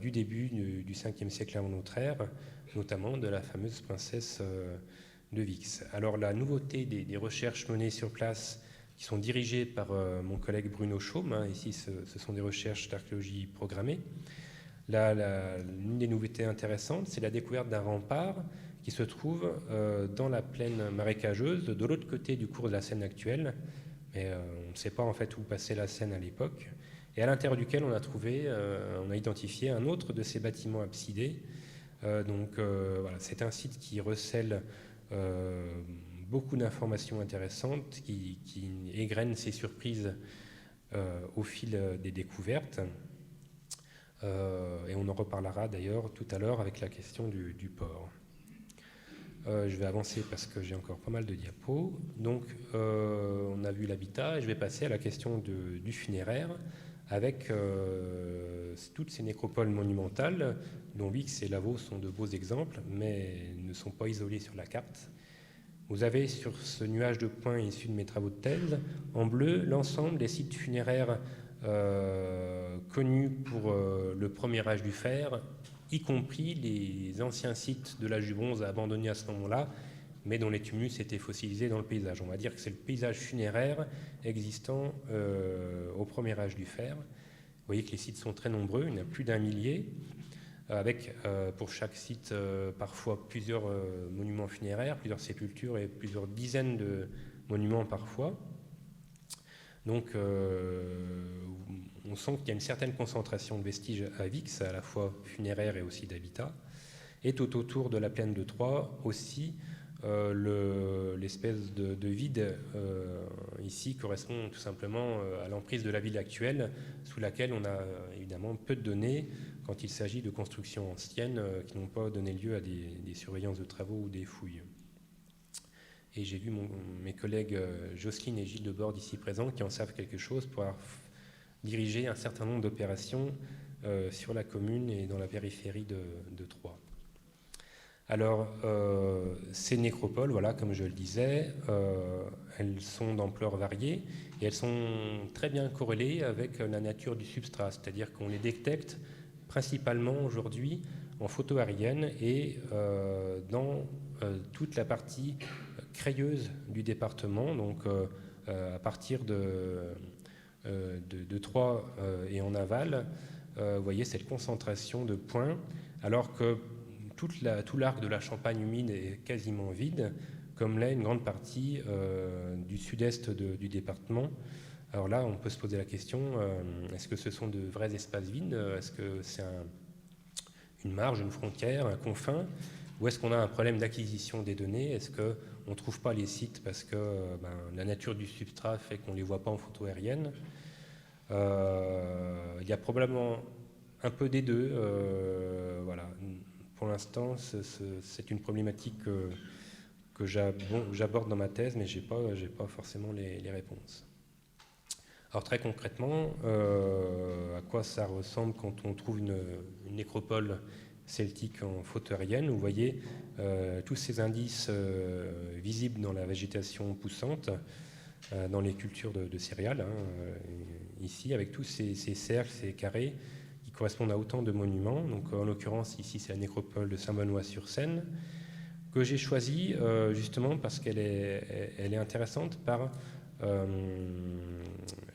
du début du 5e siècle avant notre ère, notamment de la fameuse princesse de Vix. Alors la nouveauté des recherches menées sur place, qui sont dirigées par mon collègue Bruno Chaume, ici ce sont des recherches d'archéologie programmée. L'une des nouveautés intéressantes, c'est la découverte d'un rempart qui se trouve dans la plaine marécageuse, de l'autre côté du cours de la Seine actuelle, mais on ne sait pas en fait où passait la Seine à l'époque, et à l'intérieur duquel on a identifié un autre de ces bâtiments absidés. Voilà, c'est un site qui recèle beaucoup d'informations intéressantes, qui égrène ses surprises au fil des découvertes. Et on en reparlera d'ailleurs tout à l'heure avec la question du port. Je vais avancer parce que j'ai encore pas mal de diapos. Donc, on a vu l'habitat et je vais passer à la question du funéraire avec toutes ces nécropoles monumentales dont Vix et Lavaux sont de beaux exemples, mais ne sont pas isolés sur la carte. Vous avez sur ce nuage de points issu de mes travaux de thèse, en bleu, l'ensemble des sites funéraires connus pour le premier âge du fer, y compris les anciens sites de l'âge du bronze abandonnés à ce moment-là, mais dont les tumulus étaient fossilisés dans le paysage. On va dire que c'est le paysage funéraire existant au premier âge du fer. Vous voyez que les sites sont très nombreux, il y en a plus d'1 millier, avec pour chaque site parfois plusieurs monuments funéraires, plusieurs sépultures et plusieurs dizaines de monuments parfois. Donc on sent qu'il y a une certaine concentration de vestiges à Vix, à la fois funéraire et aussi d'habitat. Et tout autour de la plaine de Troyes aussi, l'espèce de vide ici correspond tout simplement à l'emprise de la ville actuelle, sous laquelle on a évidemment peu de données quand il s'agit de constructions anciennes qui n'ont pas donné lieu à des surveillances de travaux ou des fouilles. Et j'ai vu mes collègues Jocelyne et Gilles Debord ici présents qui en savent quelque chose pour avoir diriger un certain nombre d'opérations sur la commune et dans la périphérie de Troyes. Alors, ces nécropoles, voilà, comme je le disais, elles sont d'ampleur variée et elles sont très bien corrélées avec la nature du substrat, c'est-à-dire qu'on les détecte principalement aujourd'hui en photo aérienne et dans toute la partie crayeuse du département, donc à partir de Troyes et en aval, vous voyez cette concentration de points, alors que tout l'arc de la Champagne humide est quasiment vide, comme l'est une grande partie du sud-est du département. Alors là, on peut se poser la question, est-ce que ce sont de vrais espaces vides? Est-ce que c'est une marge, une frontière, un confin? Ou est-ce qu'on a un problème d'acquisition des données? Est-ce qu'on ne trouve pas les sites parce que la nature du substrat fait qu'on ne les voit pas en photo aérienne? Il y a probablement un peu des deux. Voilà. Pour l'instant, c'est une problématique que j'aborde dans ma thèse, mais je n'ai pas forcément les réponses. Alors très concrètement, à quoi ça ressemble quand on trouve une nécropole celtique en photo aérienne? Vous voyez tous ces indices visibles dans la végétation poussante, dans les cultures de céréales, ici, avec tous ces cercles, ces carrés, qui correspondent à autant de monuments. Donc, en l'occurrence, ici, c'est la nécropole de Saint-Benoît-sur-Seine, que j'ai choisie justement parce qu'elle est intéressante par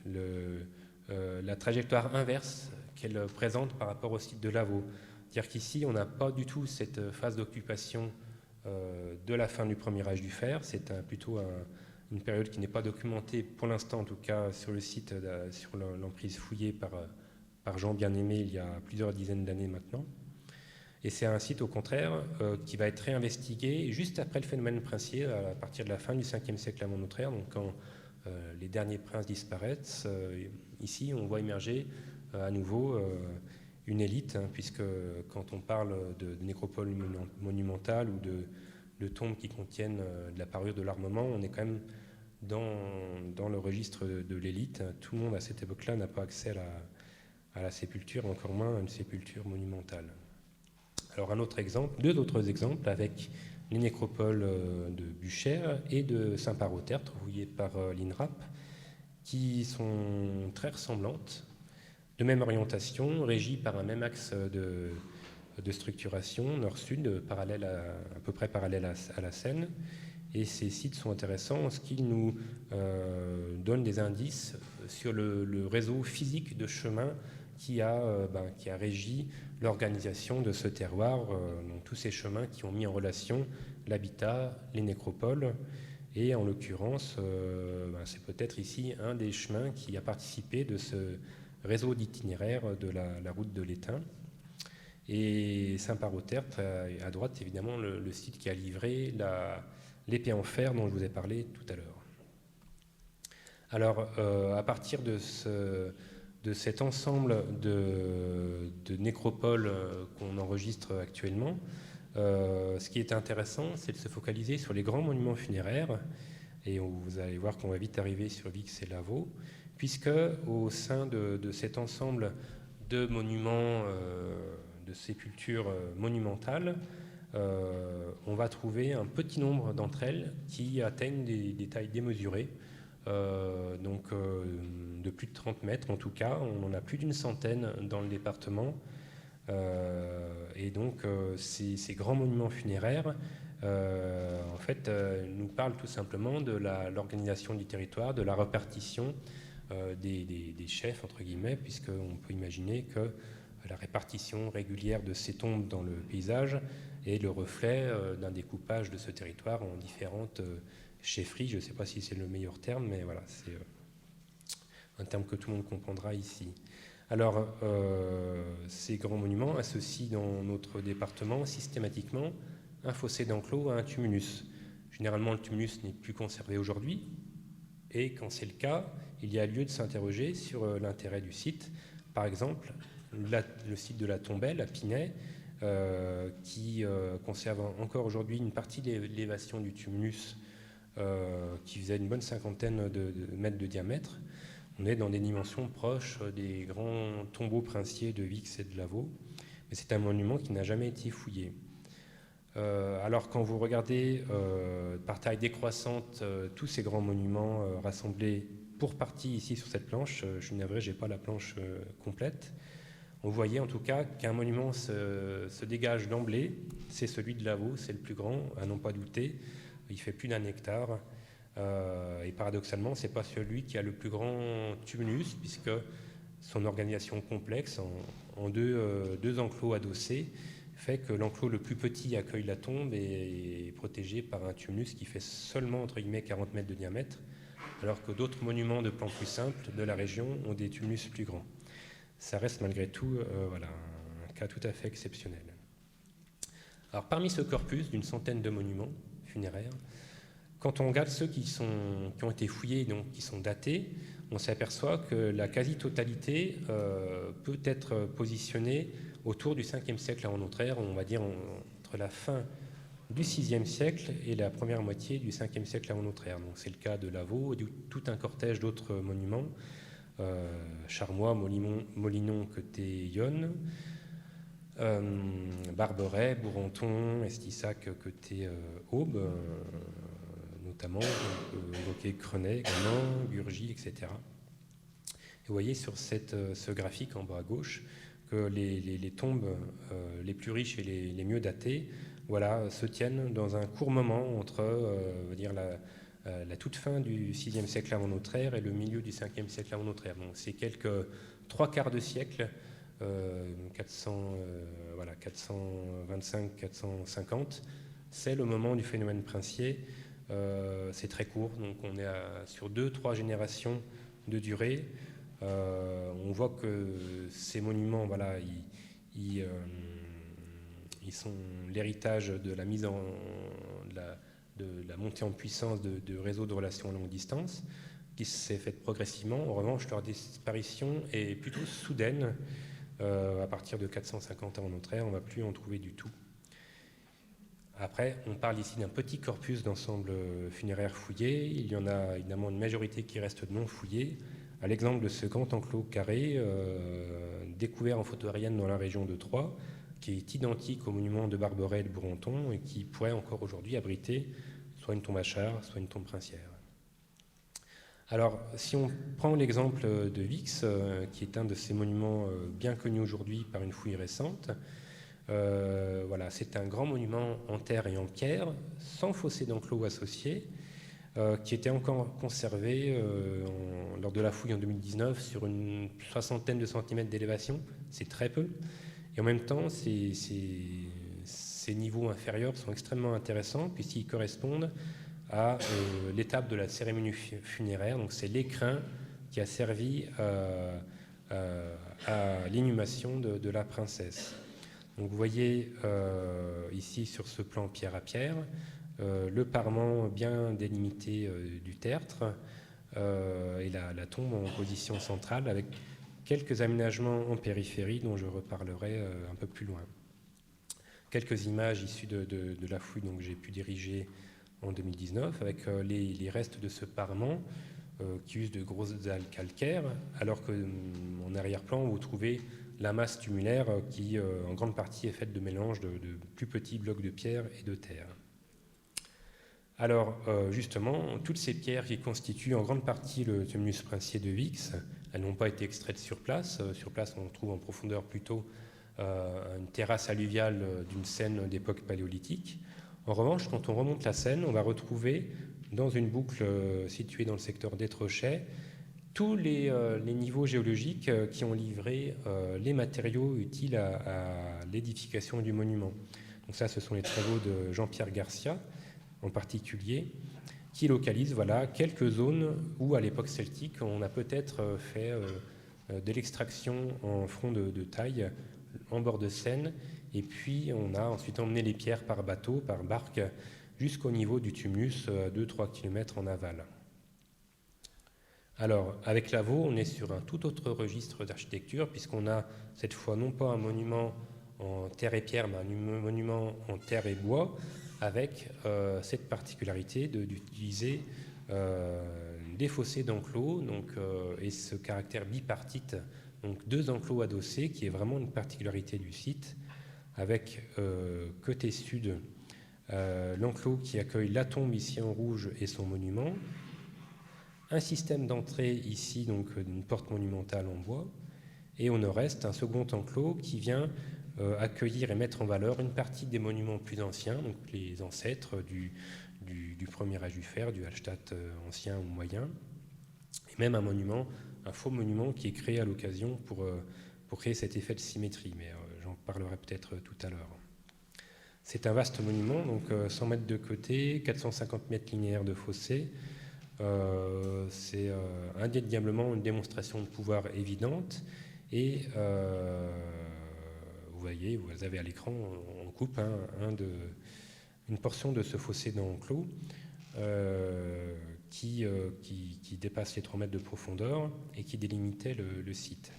la trajectoire inverse qu'elle présente par rapport au site de Lavaux. C'est-à-dire qu'ici, on n'a pas du tout cette phase d'occupation de la fin du premier âge du fer. C'est plutôt une période qui n'est pas documentée, pour l'instant en tout cas, sur le site, sur l'emprise fouillée par Jean Bien-Aimé il y a plusieurs dizaines d'années maintenant. Et c'est un site, au contraire, qui va être réinvestigué juste après le phénomène princier, à partir de la fin du 5e siècle avant notre ère, donc quand les derniers princes disparaissent. Ici, on voit émerger à nouveau une élite, puisque quand on parle de nécropole monumentale ou de tombes qui contiennent de la parure de l'armement, on est quand même dans le registre de l'élite. Tout le monde à cette époque-là n'a pas accès à la sépulture, encore moins à une sépulture monumentale. Alors deux autres exemples avec les nécropoles de Buchères et de Saint-Parot-Tertre, trouillées par l'INRAP, qui sont très ressemblantes, de même orientation, régies par un même axe de structuration nord-sud, à peu près parallèle à la Seine. Et ces sites sont intéressants en ce qu'ils nous donnent des indices sur le réseau physique de chemins qui a régi l'organisation de ce terroir, donc tous ces chemins qui ont mis en relation l'habitat, les nécropoles, et en l'occurrence, c'est peut-être ici un des chemins qui a participé de ce réseau d'itinéraires de la route de l'Étain. Et Saint-Parot-Tertre, à droite, évidemment, le site qui a livré l'épée en fer dont je vous ai parlé tout à l'heure. Alors, à partir de cet ensemble de nécropoles qu'on enregistre actuellement, ce qui est intéressant, c'est de se focaliser sur les grands monuments funéraires, et vous allez voir qu'on va vite arriver sur Vix et Lavaux, puisque au sein de cet ensemble de monuments, de sépultures monumentales, on va trouver un petit nombre d'entre elles qui atteignent des tailles démesurées, de plus de 30 mètres en tout cas. On en a plus d'une centaine dans le département. Et donc ces grands monuments funéraires en fait nous parlent tout simplement de l'organisation du territoire, de la répartition des chefs entre guillemets, puisqu'on peut imaginer que la répartition régulière de ces tombes dans le paysage est le reflet d'un découpage de ce territoire en différentes chefferies. Je ne sais pas si c'est le meilleur terme, mais voilà, c'est un terme que tout le monde comprendra ici. Alors, ces grands monuments associent dans notre département systématiquement un fossé d'enclos à un tumulus. Généralement, le tumulus n'est plus conservé aujourd'hui, et quand c'est le cas, il y a lieu de s'interroger sur l'intérêt du site. Par exemple, le site de la Tombelle à Pinay, qui conserve encore aujourd'hui une partie de l'élévation du tumulus qui faisait une bonne cinquantaine de mètres de diamètre. On est dans des dimensions proches des grands tombeaux princiers de Vix et de Lavaux, mais c'est un monument qui n'a jamais été fouillé. Alors quand vous regardez par taille décroissante tous ces grands monuments rassemblés pour partie ici sur cette planche, je suis navré, je n'ai pas la planche complète, on voyait en tout cas qu'un monument se dégage d'emblée, c'est celui de Lavaux, c'est le plus grand, à n'en pas douter, il fait plus d'1 hectare, et paradoxalement, ce n'est pas celui qui a le plus grand tumulus, puisque son organisation complexe, en deux enclos adossés, fait que l'enclos le plus petit accueille la tombe et est protégé par un tumulus qui fait seulement entre guillemets 40 mètres de diamètre, alors que d'autres monuments de plan plus simple de la région ont des tumulus plus grands. Ça reste malgré tout un cas tout à fait exceptionnel. Alors parmi ce corpus d'une centaine de monuments funéraires, quand on regarde ceux qui ont été fouillés, donc qui sont datés, on s'aperçoit que la quasi-totalité peut être positionnée autour du 5e siècle avant notre ère, on va dire entre la fin du 6e siècle et la première moitié du 5e siècle avant notre ère. Donc c'est le cas de Lavaux et de tout un cortège d'autres monuments, Charmois, Molinon, Côté-Yonne, Barberet, Bourenton, Estissac, côté Aube, notamment, on peut évoquer Crenay, Ganin, Gurgy, etc. Et vous voyez sur ce graphique en bas à gauche que les tombes les plus riches et les mieux datées se tiennent dans un court moment entre la toute fin du 6e siècle avant notre ère et le milieu du 5e siècle avant notre ère. Donc c'est quelques 3/4 de siècle, 425, 450. C'est le moment du phénomène princier. C'est très court, donc on est sur 2-3 générations de durée. On voit que ces monuments, ils sont l'héritage de la mise de la montée en puissance de réseaux de relations à longue distance, qui s'est faite progressivement. En revanche, leur disparition est plutôt soudaine. À partir de 450 avant notre ère, on ne va plus en trouver du tout. Après, on parle ici d'un petit corpus d'ensembles funéraires fouillés. Il y en a évidemment une majorité qui reste non fouillée. À l'exemple de ce grand enclos carré, découvert en photo aérienne dans la région de Troyes, qui est identique au monument de Barberet et de Bourenton et qui pourrait encore aujourd'hui abriter soit une tombe à char, soit une tombe princière. Alors, si on prend l'exemple de Vix, qui est un de ces monuments bien connus aujourd'hui par une fouille récente, c'est un grand monument en terre et en pierre, sans fossé d'enclos associé, qui était encore conservé lors de la fouille en 2019 sur une 60aine de centimètres d'élévation. C'est très peu. Et en même temps, ces niveaux inférieurs sont extrêmement intéressants puisqu'ils correspondent à l'étape de la cérémonie funéraire. Donc c'est l'écrin qui a servi à l'inhumation de la princesse. Donc vous voyez ici sur ce plan pierre à pierre le parement bien délimité du tertre et la tombe en position centrale avec quelques aménagements en périphérie dont je reparlerai un peu plus loin. Quelques images issues de la fouille que j'ai pu diriger en 2019 avec les restes de ce parement qui use de grosses dalles calcaires, alors qu'en arrière-plan, vous trouvez la masse tumulaire qui, en grande partie, est faite de mélange de plus petits blocs de pierre et de terre. Alors, justement, toutes ces pierres qui constituent en grande partie le tumulus princier de Vix, elles n'ont pas été extraites sur place. Sur place, on trouve en profondeur plutôt une terrasse alluviale d'une Seine d'époque paléolithique. En revanche, quand on remonte la Seine, on va retrouver dans une boucle située dans le secteur d'Étrechet tous les niveaux géologiques qui ont livré les matériaux utiles à l'édification du monument. Donc ça, ce sont les travaux de Jean-Pierre Garcia, en particulier, qui localisent quelques zones où, à l'époque celtique, on a peut-être fait de l'extraction en front de taille en bord de Seine, et puis on a ensuite emmené les pierres par bateau, par barque, jusqu'au niveau du tumulus, 2-3 km en aval. Alors, avec Lavaux, on est sur un tout autre registre d'architecture, puisqu'on a cette fois non pas un monument en terre et pierre, mais un monument en terre et bois, avec cette particularité d'utiliser des fossés d'enclos, et ce caractère bipartite, donc 2 enclos adossés, qui est vraiment une particularité du site, avec côté sud l'enclos qui accueille la tombe ici en rouge et son monument, un système d'entrée ici, donc une porte monumentale en bois, et au nord-est un second enclos qui vient accueillir et mettre en valeur une partie des monuments plus anciens, donc les ancêtres du premier âge du fer, du Hallstatt ancien ou moyen, et même un faux monument qui est créé à l'occasion pour créer cet effet de symétrie, mais j'en parlerai peut-être tout à l'heure. C'est un vaste monument, donc 100 mètres de côté, 450 mètres linéaires de fossé. C'est indéniablement une démonstration de pouvoir évidente, et vous avez à l'écran, on coupe une portion de ce fossé d'enclos qui dépasse les 3 mètres de profondeur et qui délimitait le site.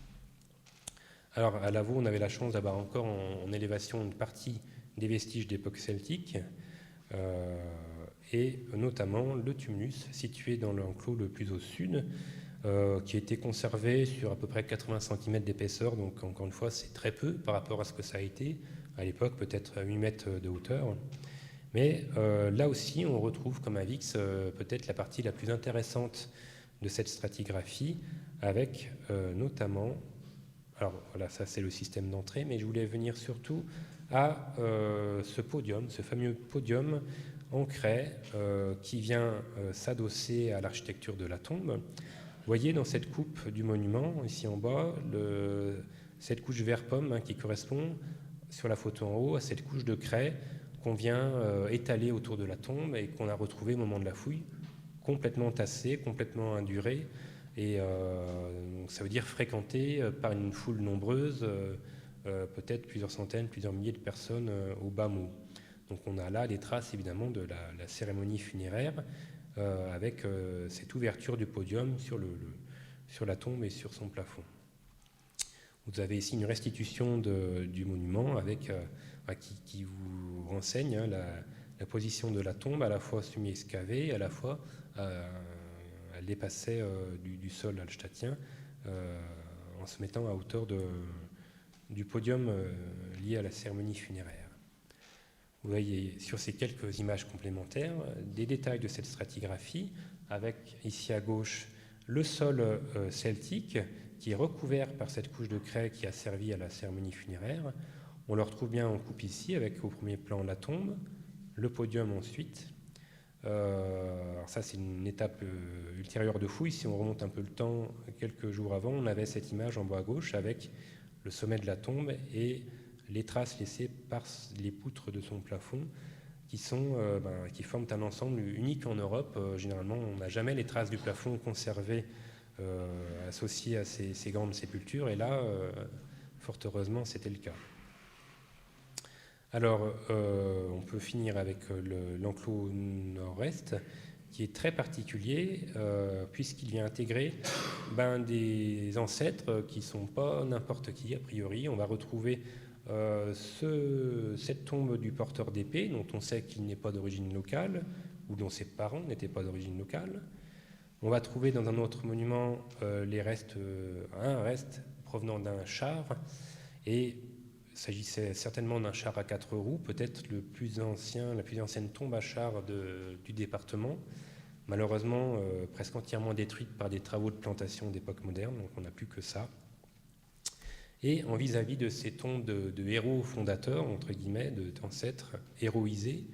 Alors à Lavaux, on avait la chance d'avoir encore en élévation une partie des vestiges d'époque celtique, et notamment le tumulus situé dans l'enclos le plus au sud, qui a été conservé sur à peu près 80 cm d'épaisseur, donc encore une fois c'est très peu par rapport à ce que ça a été à l'époque, peut-être 8 mètres de hauteur. Mais là aussi on retrouve comme à Vix peut-être la partie la plus intéressante de cette stratigraphie, avec notamment, alors voilà, ça c'est le système d'entrée, mais je voulais venir surtout à ce podium, ce fameux podium en craie qui vient s'adosser à l'architecture de la tombe. Vous voyez dans cette coupe du monument, ici en bas, cette couche vert pomme qui correspond sur la photo en haut à cette couche de craie qu'on vient étaler autour de la tombe et qu'on a retrouvée au moment de la fouille, complètement tassée, complètement indurée, et ça veut dire fréquentée par une foule nombreuse, peut-être plusieurs centaines, plusieurs milliers de personnes au bas mot. Donc on a là des traces évidemment de la cérémonie funéraire, avec cette ouverture du podium sur la tombe et sur son plafond. Vous avez ici une restitution du monument avec, qui vous renseigne la position de la tombe, à la fois semi-excavée, à la fois elle dépassait du sol hallstattien en se mettant à hauteur du podium lié à la cérémonie funéraire. Vous voyez sur ces quelques images complémentaires des détails de cette stratigraphie, avec ici à gauche le sol celtique qui est recouvert par cette couche de craie qui a servi à la cérémonie funéraire. On le retrouve bien en coupe ici, avec au premier plan la tombe, le podium ensuite. Alors ça c'est une étape ultérieure de fouille. Si on remonte un peu le temps, quelques jours avant, on avait cette image en bas à gauche avec le sommet de la tombe et les traces laissées par les poutres de son plafond qui forment un ensemble unique en Europe. Généralement, on n'a jamais les traces du plafond conservées associées à ces grandes sépultures, et là, fort heureusement, c'était le cas. Alors, on peut finir avec l'enclos nord-est, qui est très particulier, puisqu'il vient intégrer des ancêtres qui ne sont pas n'importe qui, a priori. On va retrouver cette tombe du porteur d'épée, dont on sait qu'il n'est pas d'origine locale, ou dont ses parents n'étaient pas d'origine locale. On va trouver dans un autre monument un reste provenant d'un char, et il s'agissait certainement d'un char à 4 roues, peut-être la plus ancienne tombe à char du département, malheureusement presque entièrement détruite par des travaux de plantation d'époque moderne, donc on n'a plus que ça. Et en vis-à-vis de ces tombes de héros fondateurs, entre guillemets, d'ancêtres héroïsés,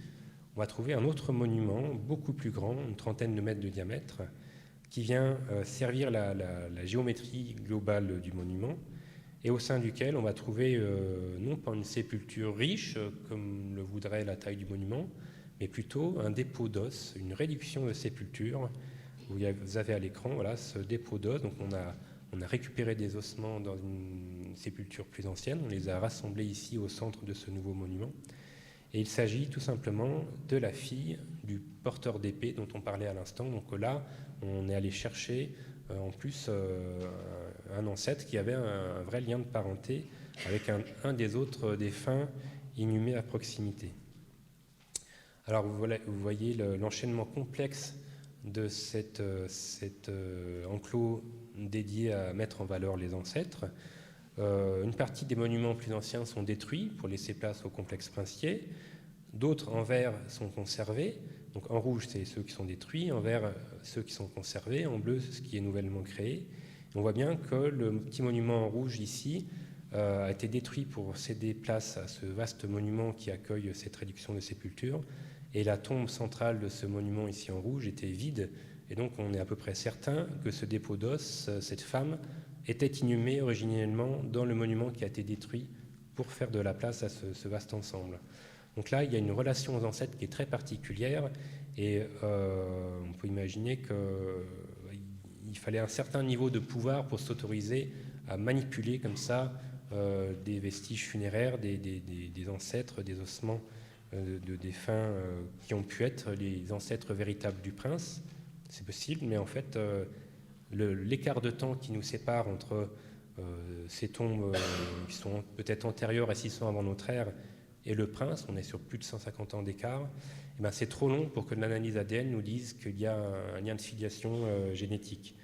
on va trouver un autre monument beaucoup plus grand, une trentaine de mètres de diamètre, qui vient servir la géométrie globale du monument, et au sein duquel on va trouver non pas une sépulture riche, comme le voudrait la taille du monument, mais plutôt un dépôt d'os, une réduction de sépulture. Vous avez à l'écran ce dépôt d'os. Donc on a récupéré des ossements dans une sépulture plus ancienne, on les a rassemblés ici au centre de ce nouveau monument. Et il s'agit tout simplement de la fille du porteur d'épée dont on parlait à l'instant. Donc là, on est allé chercher en plus un ancêtre qui avait un vrai lien de parenté avec un des autres défunts inhumés à proximité. Alors vous voyez l'enchaînement complexe de cet enclos dédié à mettre en valeur les ancêtres. Une partie des monuments plus anciens sont détruits pour laisser place au complexe princier. D'autres en vert sont conservés. Donc en rouge, c'est ceux qui sont détruits, en vert, ceux qui sont conservés, en bleu, ce qui est nouvellement créé. On voit bien que le petit monument en rouge ici a été détruit pour céder place à ce vaste monument qui accueille cette réduction de sépultures. Et la tombe centrale de ce monument ici en rouge était vide. Et donc on est à peu près certain que ce dépôt d'os, cette femme, était inhumée originellement dans le monument qui a été détruit pour faire de la place à ce vaste ensemble. Donc là, il y a une relation aux ancêtres qui est très particulière et on peut imaginer qu'il fallait un certain niveau de pouvoir pour s'autoriser à manipuler comme ça des vestiges funéraires, des ancêtres, des ossements de défunts qui ont pu être les ancêtres véritables du prince. C'est possible, mais en fait, l'écart de temps qui nous sépare entre ces tombes qui sont peut-être antérieures à 600 avant notre ère et le prince, on est sur plus de 150 ans d'écart, et ben c'est trop long pour que l'analyse ADN nous dise qu'il y a un lien de filiation génétique.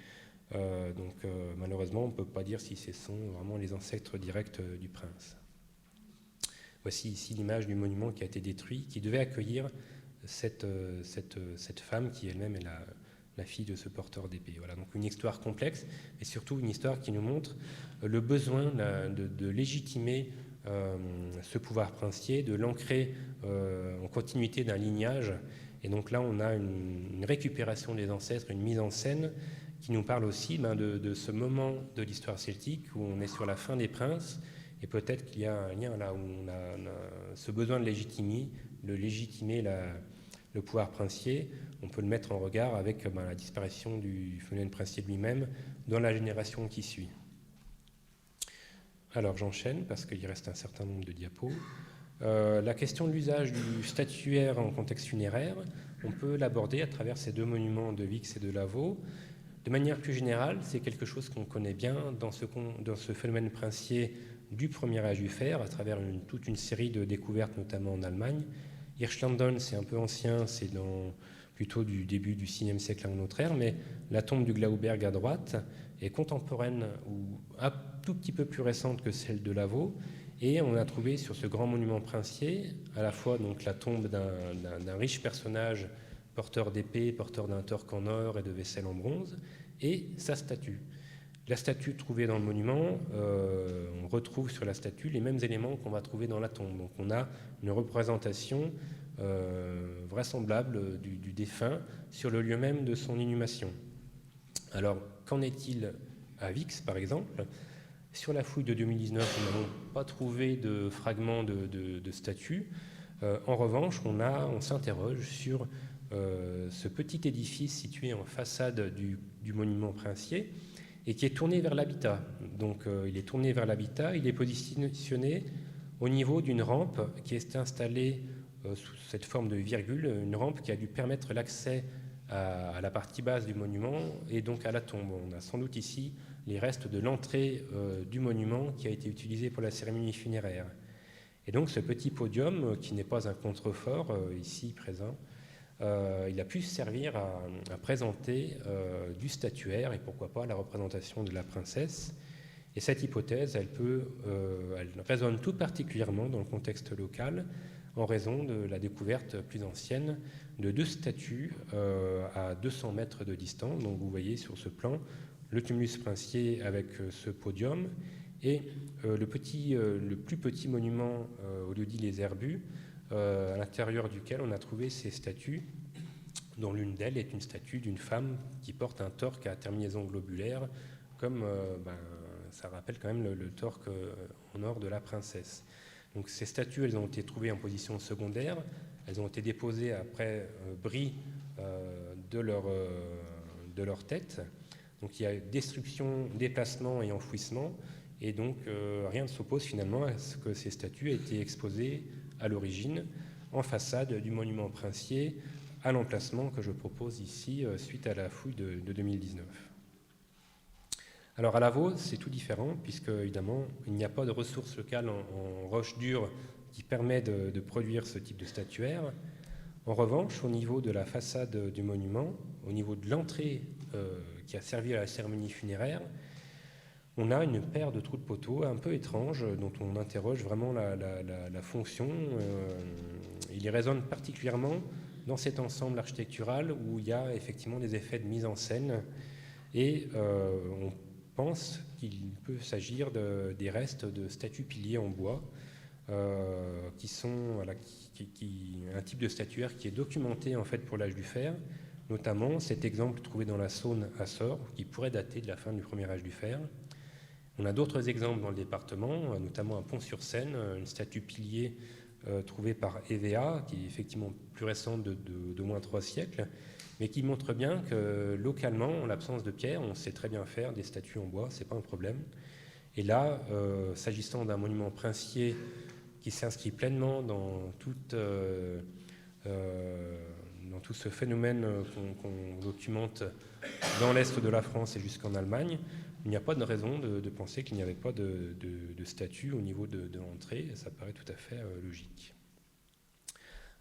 Donc malheureusement, on ne peut pas dire si ce sont vraiment les ancêtres directs du prince. Voici ici l'image du monument qui a été détruit, qui devait accueillir cette femme qui elle-même est la fille de ce porteur d'épée. Voilà, donc une histoire complexe, mais surtout une histoire qui nous montre le besoin de légitimer ce pouvoir princier, de l'ancrer en continuité d'un lignage. Et donc là, on a une récupération des ancêtres, une mise en scène qui nous parle aussi de ce moment de l'histoire celtique où on est sur la fin des princes, et peut-être qu'il y a un lien là où on a ce besoin de légitimer le pouvoir princier. On peut le mettre en regard avec la disparition du phénomène princier lui-même dans la génération qui suit. Alors j'enchaîne parce qu'il reste un certain nombre de diapos. La question de l'usage du statuaire en contexte funéraire, on peut l'aborder à travers ces deux monuments de Vix et de Lavaux. De manière plus générale, c'est quelque chose qu'on connaît bien dans ce phénomène princier du premier âge du fer, à travers toute une série de découvertes, notamment en Allemagne. Hirschlanden, c'est un peu ancien, c'est plutôt du début du VIe siècle avant notre ère, mais la tombe du Glauberg à droite est contemporaine ou un tout petit peu plus récente que celle de Lavaux, et on a trouvé sur ce grand monument princier à la fois donc la tombe d'un riche personnage porteur d'épée, porteur d'un torque en or et de vaisselle en bronze, et sa statue. La statue trouvée dans le monument, on retrouve sur la statue les mêmes éléments qu'on va trouver dans la tombe. Donc on a une représentation vraisemblable du défunt sur le lieu même de son inhumation. Alors, qu'en est-il à Vix, par exemple ? Sur la fouille de 2019, nous n'avons pas trouvé de fragments de statues. En revanche, on s'interroge sur ce petit édifice situé en façade du monument princier et qui est tourné vers l'habitat. Donc il est tourné vers l'habitat, il est positionné au niveau d'une rampe qui est installée sous cette forme de virgule, une rampe qui a dû permettre l'accès à la partie basse du monument et donc à la tombe. On a sans doute ici les restes de l'entrée du monument qui a été utilisé pour la cérémonie funéraire. Et donc ce petit podium, qui n'est pas un contrefort ici présent, il a pu servir à présenter du statuaire et pourquoi pas la représentation de la princesse. Et cette hypothèse, elle résonne tout particulièrement dans le contexte local en raison de la découverte plus ancienne de deux statues à 200 mètres de distance. Donc vous voyez sur ce plan le tumulus princier avec ce podium et le plus petit monument au lieu-dit les Herbus, à l'intérieur duquel on a trouvé ces statues, dont l'une d'elles est une statue d'une femme qui porte un torque à terminaison globulaire, comme ça rappelle quand même le torque en or de la princesse. Donc ces statues, elles ont été trouvées en position secondaire, elles ont été déposées après bris de leur tête. Donc il y a destruction, déplacement et enfouissement, et donc rien ne s'oppose finalement à ce que ces statues aient été exposées à l'origine en façade du monument princier à l'emplacement que je propose ici suite à la fouille de 2019. Alors à Lavaux, c'est tout différent puisque évidemment il n'y a pas de ressources locales en roche dure qui permet de produire ce type de statuaire. En revanche, au niveau de la façade du monument, au niveau de l'entrée qui a servi à la cérémonie funéraire, on a une paire de trous de poteaux un peu étranges dont on interroge vraiment la fonction. Il y résonne particulièrement dans cet ensemble architectural où il y a effectivement des effets de mise en scène et on pense qu'il peut s'agir des restes de statues piliers en bois qui sont un type de statuaire qui est documenté en fait pour l'âge du fer, notamment cet exemple trouvé dans la Saône à Sort qui pourrait dater de la fin du premier âge du fer. On a d'autres exemples dans le département, notamment à Pont-sur-Seine, une statue pilier trouvée par EVA, qui est effectivement plus récente de moins 3 siècles, mais qui montre bien que localement, en l'absence de pierre, on sait très bien faire des statues en bois, c'est pas un problème. Et là, s'agissant d'un monument princier qui s'inscrit pleinement dans tout ce phénomène qu'on documente dans l'Est de la France et jusqu'en Allemagne, il n'y a pas de raison de penser qu'il n'y avait pas de statue au niveau de l'entrée, ça paraît tout à fait logique.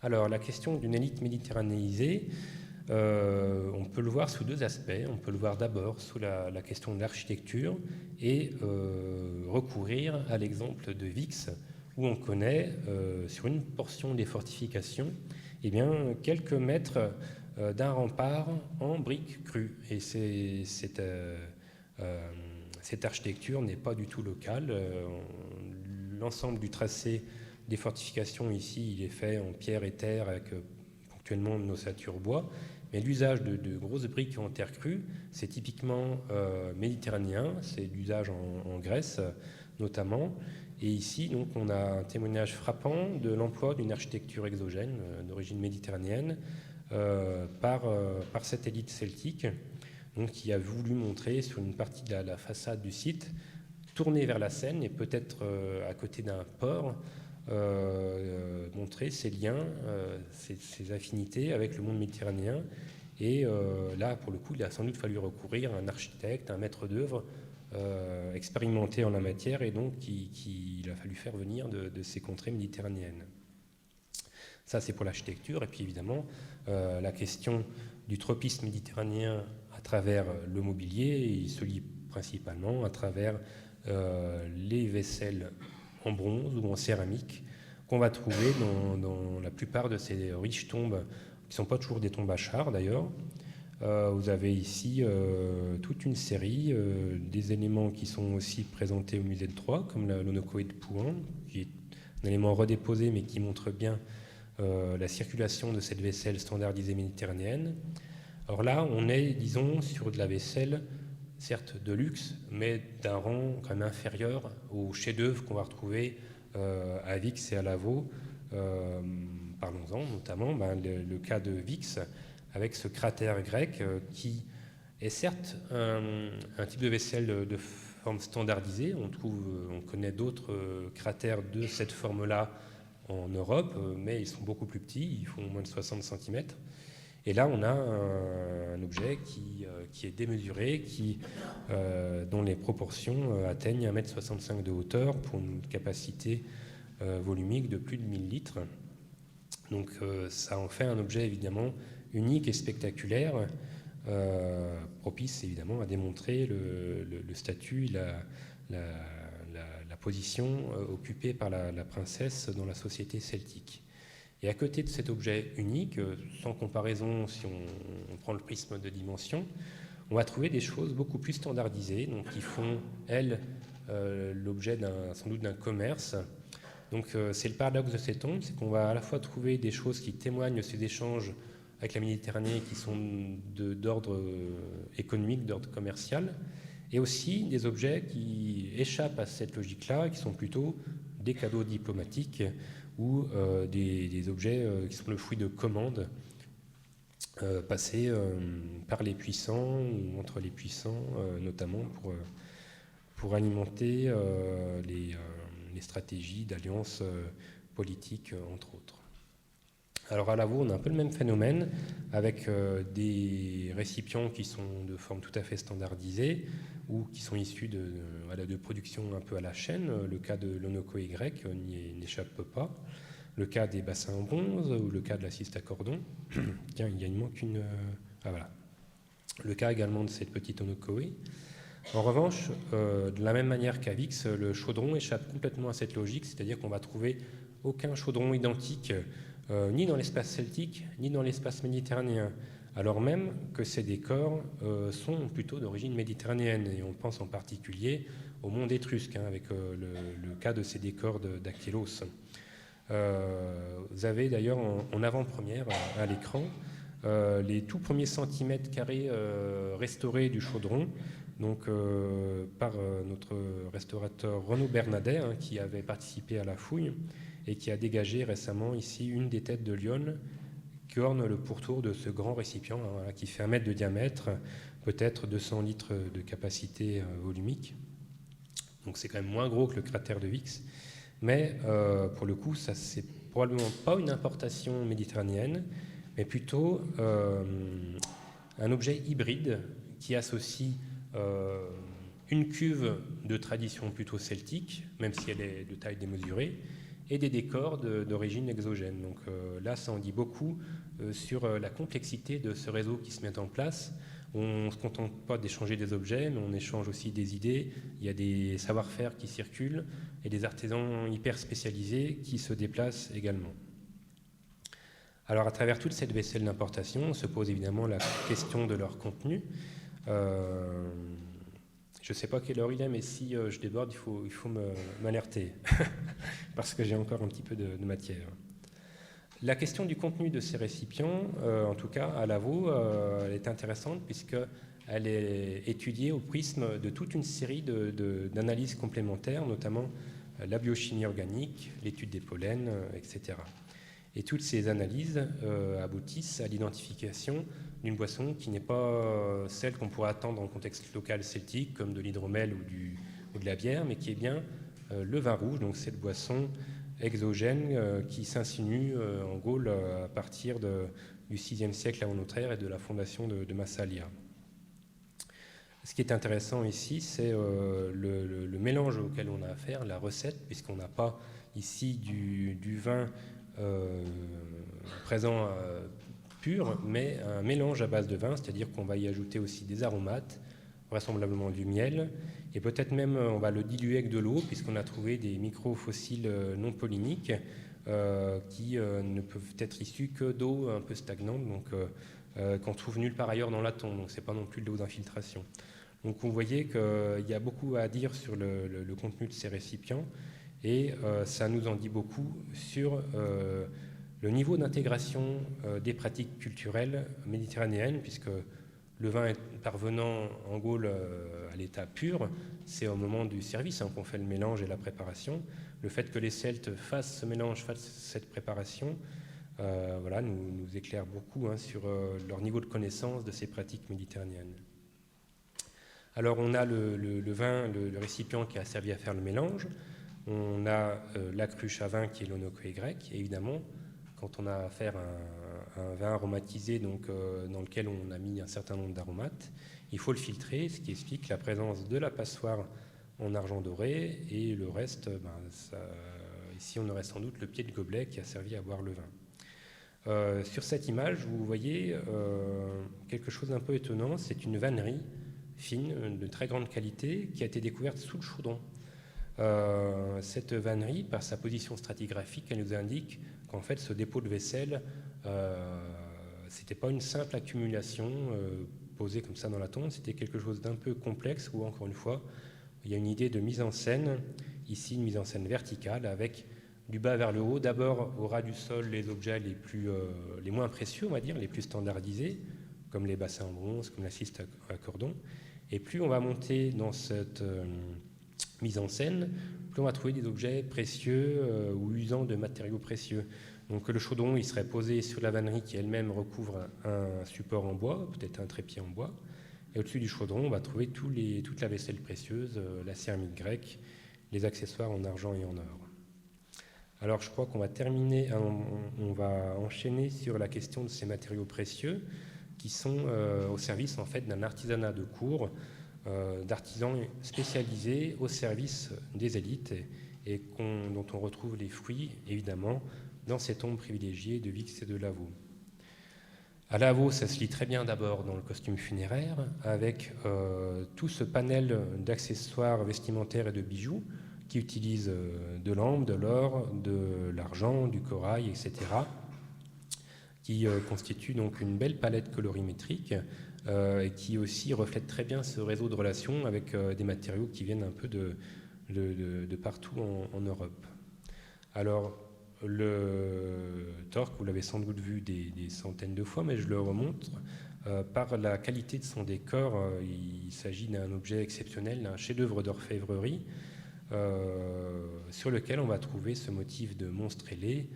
Alors, la question d'une élite méditerranéisée, on peut le voir sous deux aspects. On peut le voir d'abord sous la question de l'architecture et recourir à l'exemple de Vix, où on connaît, sur une portion des fortifications, eh bien, quelques mètres d'un rempart en briques crues. Et cette architecture n'est pas du tout locale. L'ensemble du tracé des fortifications ici, il est fait en pierre et terre avec ponctuellement de l'ossature bois. Mais l'usage de grosses briques en terre crue, c'est typiquement méditerranéen, c'est d'usage en Grèce notamment. Et ici, donc, on a un témoignage frappant de l'emploi d'une architecture exogène d'origine méditerranéenne par cette élite celtique, donc, qui a voulu montrer sur une partie de la façade du site, tournée vers la Seine et peut-être à côté d'un port, montrer ses liens, ses affinités avec le monde méditerranéen. Et là, pour le coup, il a sans doute fallu recourir à un architecte, un maître d'œuvre expérimenté en la matière et donc qu'il a fallu faire venir de ces contrées méditerranéennes. Ça, c'est pour l'architecture. Et puis évidemment, la question du tropisme méditerranéen à travers le mobilier, il se lie principalement à travers les vaisselles en bronze ou en céramique qu'on va trouver dans la plupart de ces riches tombes, qui ne sont pas toujours des tombes à chars d'ailleurs. Vous avez ici toute une série des éléments qui sont aussi présentés au musée de Troyes, comme l'Onokoé de Pouin, qui est un élément redéposé mais qui montre bien la circulation de cette vaisselle standardisée méditerranéenne. Alors là, on est, disons, sur de la vaisselle, certes de luxe, mais d'un rang quand même inférieur aux chefs-d'œuvre qu'on va retrouver à Vix et à Lavaux. Parlons-en, notamment le cas de Vix, avec ce cratère grec qui est certes un type de vaisselle de forme standardisée. On connaît d'autres cratères de cette forme-là en Europe, mais ils sont beaucoup plus petits, ils font moins de 60 cm. Et là, on a un objet qui est démesuré, dont les proportions atteignent 1,65 m de hauteur pour une capacité volumique de plus de 1000 litres. Donc ça en fait un objet évidemment unique et spectaculaire, propice évidemment à démontrer le statut, la position occupée par la princesse dans la société celtique. Et à côté de cet objet unique, sans comparaison si on prend le prisme de dimension, on va trouver des choses beaucoup plus standardisées, donc qui font, elles, l'objet sans doute d'un commerce. Donc c'est le paradoxe de ces tombes, c'est qu'on va à la fois trouver des choses qui témoignent de ces échanges avec la Méditerranée qui sont d'ordre économique, d'ordre commercial, et aussi des objets qui échappent à cette logique-là, qui sont plutôt des cadeaux diplomatiques ou des objets qui sont le fruit de commandes passées par les puissants ou entre les puissants, notamment pour alimenter les stratégies d'alliance politique, entre autres. Alors à Lavaux, on a un peu le même phénomène avec des récipients qui sont de forme tout à fait standardisée ou qui sont issus de production un peu à la chaîne. Le cas de l'Onokoé grec n'échappe pas. le cas des bassins en bronze ou le cas de la ciste à cordon. Tiens, il manque une... Ah voilà. Le cas également de cette petite Onokoé. En revanche, de la même manière qu'à Vix, le chaudron échappe complètement à cette logique, c'est-à-dire qu'on va trouver aucun chaudron identique, ni dans l'espace celtique, ni dans l'espace méditerranéen, alors même que ces décors sont plutôt d'origine méditerranéenne, et on pense en particulier au monde étrusque, avec le cas de ces décors d'Actylos. Vous avez d'ailleurs en avant-première à l'écran les tout premiers centimètres carrés restaurés du chaudron, donc par notre restaurateur Renaud Bernadet, qui avait participé à la fouille et qui a dégagé récemment ici une des têtes de lionne qui orne le pourtour de ce grand récipient, qui fait 1 mètre de diamètre, peut-être 200 litres de capacité volumique. Donc c'est quand même moins gros que le cratère de Vix, mais pour le coup, ça c'est probablement pas une importation méditerranéenne, mais plutôt un objet hybride qui associe une cuve de tradition plutôt celtique, même si elle est de taille démesurée, et des décors d'origine exogène. Donc là, ça en dit beaucoup sur la complexité de ce réseau qui se met en place. On ne se contente pas d'échanger des objets, mais on échange aussi des idées. Il y a des savoir-faire qui circulent et des artisans hyper spécialisés qui se déplacent également. Alors, à travers toute cette vaisselle d'importation, on se pose évidemment la question de leur contenu. Je ne sais pas quelle heure il est, mais si je déborde, il faut m'alerter, parce que j'ai encore un petit peu de matière. La question du contenu de ces récipients, en tout cas à Lavaux, elle est intéressante puisqu'elle est étudiée au prisme de toute une série d'analyses complémentaires, notamment la biochimie organique, l'étude des pollens, etc. Et toutes ces analyses aboutissent à l'identification d'une boisson qui n'est pas celle qu'on pourrait attendre en contexte local celtique, comme de l'hydromel ou de la bière, mais qui est bien le vin rouge, donc cette boisson exogène qui s'insinue en Gaule à partir du VIe siècle avant notre ère et de la fondation de Massalia. Ce qui est intéressant ici, c'est le mélange auquel on a affaire, la recette, puisqu'on n'a pas ici du vin présent pur, mais un mélange à base de vin, c'est-à-dire qu'on va y ajouter aussi des aromates, vraisemblablement du miel, et peut-être même on va le diluer avec de l'eau, puisqu'on a trouvé des micro-fossiles non polliniques qui ne peuvent être issus que d'eau un peu stagnante, donc qu'on trouve nulle part ailleurs dans l'aton, donc c'est pas non plus de l'eau d'infiltration. Donc vous voyez qu'il y a beaucoup à dire sur le contenu de ces récipients, et ça nous en dit beaucoup sur le niveau d'intégration des pratiques culturelles méditerranéennes, puisque le vin est parvenant en Gaule à l'état pur, c'est au moment du service qu'on fait le mélange et la préparation. Le fait que les Celtes fassent ce mélange, fassent cette préparation, nous éclaire beaucoup sur leur niveau de connaissance de ces pratiques méditerranéennes. Alors on a le vin, le récipient qui a servi à faire le mélange, on a la cruche à vin qui est l'Onokoé grec, et évidemment, quand on a affaire à un vin aromatisé dans lequel on a mis un certain nombre d'aromates, il faut le filtrer, ce qui explique la présence de la passoire en argent doré, et le reste, ici on aurait sans doute le pied de gobelet qui a servi à boire le vin. Sur cette image, vous voyez quelque chose d'un peu étonnant, c'est une vannerie fine, de très grande qualité, qui a été découverte sous le chaudron. Cette vannerie, par sa position stratigraphique, elle nous indique qu'en fait ce dépôt de vaisselle, c'était pas une simple accumulation posée comme ça dans la tombe, c'était quelque chose d'un peu complexe où, encore une fois, il y a une idée de mise en scène, ici une mise en scène verticale avec du bas vers le haut, d'abord au ras du sol les objets les moins précieux, on va dire, les plus standardisés, comme les bassins en bronze, comme la ciste à cordon, et plus on va monter dans cette mise en scène, plus on va trouver des objets précieux ou usant de matériaux précieux. Donc le chaudron, il serait posé sur la vannerie qui elle-même recouvre un support en bois, peut-être un trépied en bois. Et au-dessus du chaudron, on va trouver toute la vaisselle précieuse, la céramique grecque, les accessoires en argent et en or. Alors je crois qu'on va terminer, on va enchaîner sur la question de ces matériaux précieux qui sont au service en fait d'un artisanat de cour, d'artisans spécialisés au service des élites et dont on retrouve les fruits, évidemment, dans cette ombre privilégiée de Vix et de Lavaux. À Lavaux, ça se lit très bien d'abord dans le costume funéraire, avec tout ce panel d'accessoires vestimentaires et de bijoux qui utilisent de l'ambre, de l'or, de l'argent, du corail, etc., qui constitue donc une belle palette colorimétrique et qui aussi reflète très bien ce réseau de relations avec des matériaux qui viennent un peu de partout en Europe. Alors, le torque, vous l'avez sans doute vu des centaines de fois, mais je le remontre. Par la qualité de son décor, il s'agit d'un objet exceptionnel, d'un chef-d'œuvre d'orfèvrerie, sur lequel on va trouver ce motif de monstre ailé,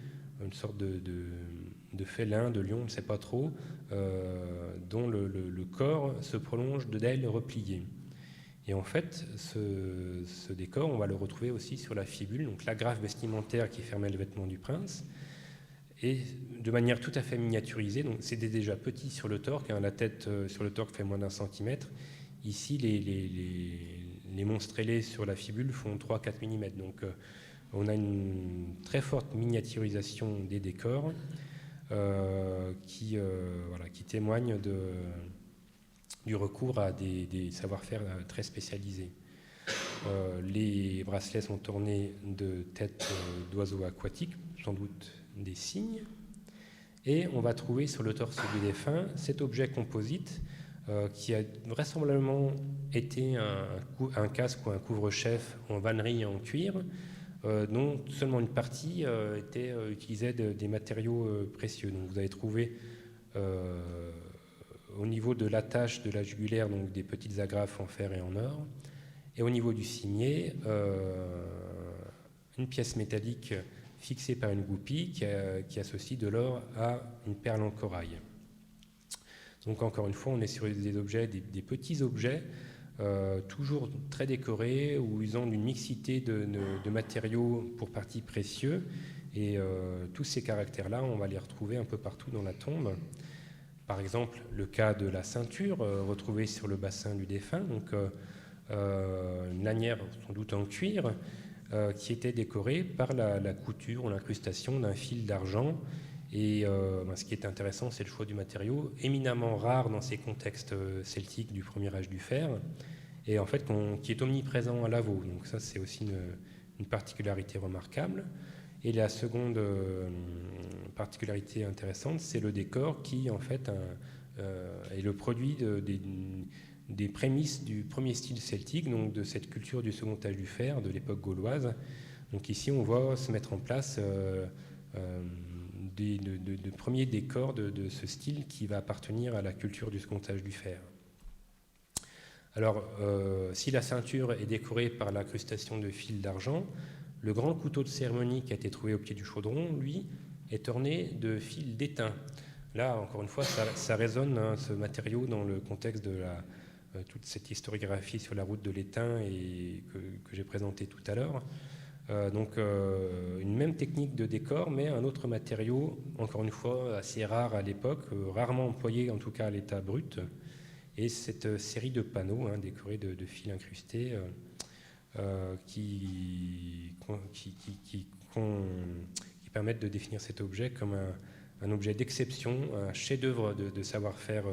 une sorte de félin, de lion, on ne sait pas trop, dont le corps se prolonge d'ailes repliées. Et en fait, ce décor, on va le retrouver aussi sur la fibule, donc l'agrafe vestimentaire qui fermait le vêtement du prince, et de manière tout à fait miniaturisée. Donc c'était déjà petit sur le torque, hein, la tête sur le torque fait moins d'1 centimètre. Ici, les monstres ailés sur la fibule font 3-4 mm. Donc on a une très forte miniaturisation des décors qui témoigne du recours à des savoir-faire très spécialisés. Les bracelets sont ornés de têtes d'oiseaux aquatiques, sans doute des cygnes, et on va trouver sur le torse du défunt cet objet composite qui a vraisemblablement été un casque ou un couvre-chef en vannerie et en cuir, dont seulement une partie utilisait des matériaux précieux. Donc vous avez trouvé au niveau de l'attache de la jugulaire, donc des petites agrafes en fer et en or, et au niveau du cimier, une pièce métallique fixée par une goupille qui associe de l'or à une perle en corail. Donc encore une fois, on est sur des objets, des petits objets, toujours très décorés ou usant d'une mixité de matériaux pour partie précieux. Et tous ces caractères-là, on va les retrouver un peu partout dans la tombe. Par exemple, le cas de la ceinture retrouvée sur le bassin du défunt, donc une lanière sans doute en cuir qui était décorée par la couture ou l'incrustation d'un fil d'argent. Et ce qui est intéressant, c'est le choix du matériau, éminemment rare dans ces contextes celtiques du premier âge du fer, et en fait qui est omniprésent à Lavaux. Donc ça, c'est aussi une particularité remarquable. Et la seconde particularité intéressante, c'est le décor qui, en fait, est le produit des prémices du premier style celtique, donc de cette culture du second âge du fer, de l'époque gauloise. Donc ici, on voit se mettre en place de premiers décors de ce style qui va appartenir à la culture du second âge du fer. Alors, si la ceinture est décorée par l'incrustation de fils d'argent, le grand couteau de cérémonie qui a été trouvé au pied du chaudron, lui, est orné de fils d'étain. Là, encore une fois, ça résonne, hein, ce matériau, dans le contexte de toute cette historiographie sur la route de l'étain et que j'ai présenté tout à l'heure. Donc une même technique de décor, mais un autre matériau, encore une fois assez rare à l'époque, rarement employé en tout cas à l'état brut, et cette série de panneaux, hein, décorés de fils incrustés qui permettent de définir cet objet comme un objet d'exception, un chef-d'œuvre de savoir-faire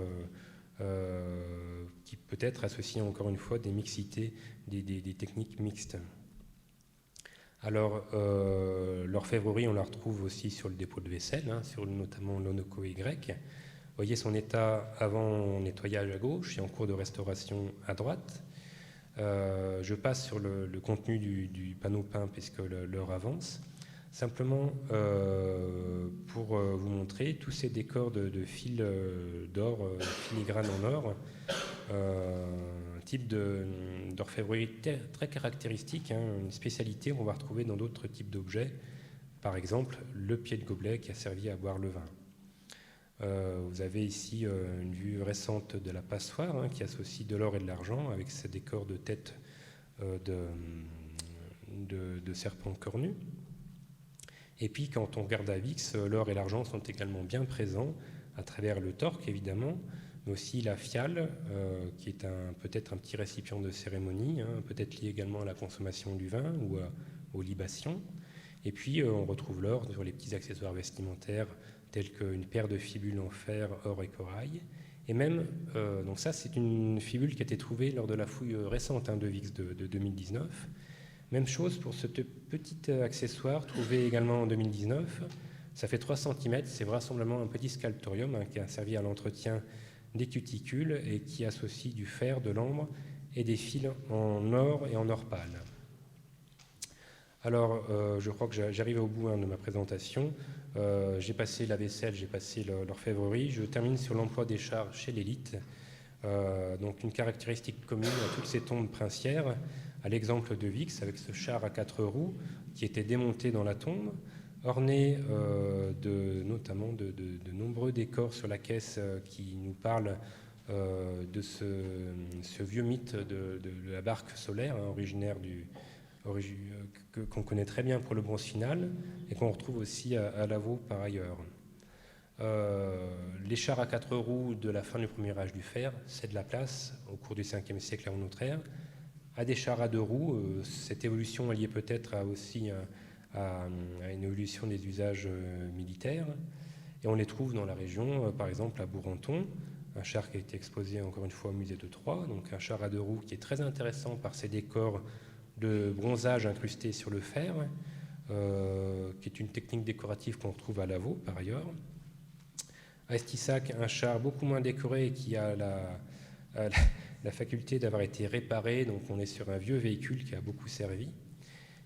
qui peut être associé encore une fois des mixités, des techniques mixtes. Alors, l'orfèvrerie, on la retrouve aussi sur le dépôt de vaisselle, hein, sur notamment l'onocoé grec. Vous voyez son état avant nettoyage à gauche et en cours de restauration à droite. Je passe sur le contenu du panneau peint puisque l'heure avance. Simplement pour vous montrer tous ces décors de fils d'or, filigrane en or, un type d'orfèvrerie très caractéristique, hein, une spécialité qu'on va retrouver dans d'autres types d'objets, par exemple le pied de gobelet qui a servi à boire le vin. Vous avez ici une vue récente de la passoire, hein, qui associe de l'or et de l'argent avec ces décors de tête de serpents cornus. Et puis quand on regarde à Vix, l'or et l'argent sont également bien présents à travers le torque évidemment, mais aussi la fiale, qui est peut-être un petit récipient de cérémonie, hein, peut-être lié également à la consommation du vin ou aux libations. Et puis on retrouve l'or sur les petits accessoires vestimentaires tels qu'une paire de fibules en fer, or et corail. Et même, donc ça c'est une fibule qui a été trouvée lors de la fouille récente de Vix de 2019. Même chose pour ce petit accessoire trouvé également en 2019. Ça fait 3 cm, c'est vraisemblablement un petit sculptorium qui a servi à l'entretien des cuticules et qui associe du fer, de l'ambre et des fils en or et en or pâle. Alors, je crois que j'arrive au bout de ma présentation. J'ai passé la vaisselle, j'ai passé l'orfèvrerie. Je termine sur l'emploi des chars chez l'élite. Donc, une caractéristique commune à toutes ces tombes princières, à l'exemple de Vix, avec ce char à 4 roues qui était démonté dans la tombe, orné notamment de nombreux décors sur la caisse qui nous parlent de ce vieux mythe de la barque solaire, originaire qu'on connaît très bien pour le bronze final et qu'on retrouve aussi à Lavaux par ailleurs. Les chars à 4 roues de la fin du premier âge du fer cèdent la place au cours du 5e siècle avant notre ère à des chars à 2 roues. Cette évolution est liée peut-être aussi à une évolution des usages militaires et on les trouve dans la région, par exemple à Bourenton, un char qui a été exposé encore une fois au musée de Troyes, donc un char à 2 roues qui est très intéressant par ses décors de bronzage incrusté sur le fer, qui est une technique décorative qu'on retrouve à Lavaux par ailleurs. À Estissac, un char beaucoup moins décoré qui a la faculté d'avoir été réparé, donc on est sur un vieux véhicule qui a beaucoup servi.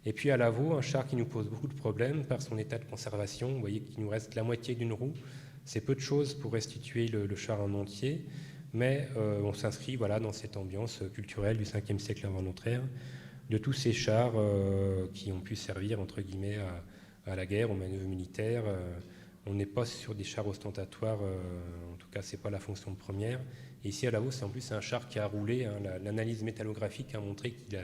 Et puis à Lavaux, un char qui nous pose beaucoup de problèmes par son état de conservation. Vous voyez qu'il nous reste la moitié d'une roue. C'est peu de choses pour restituer le char en entier, mais on s'inscrit dans cette ambiance culturelle du 5e siècle avant notre ère, de tous ces chars qui ont pu servir, entre guillemets, à la guerre, aux manœuvres militaires. On n'est pas sur des chars ostentatoires, en tout cas, ce n'est pas la fonction première. Et ici, à Lavaux, c'est en plus un char qui a roulé. L'analyse métallographique a montré que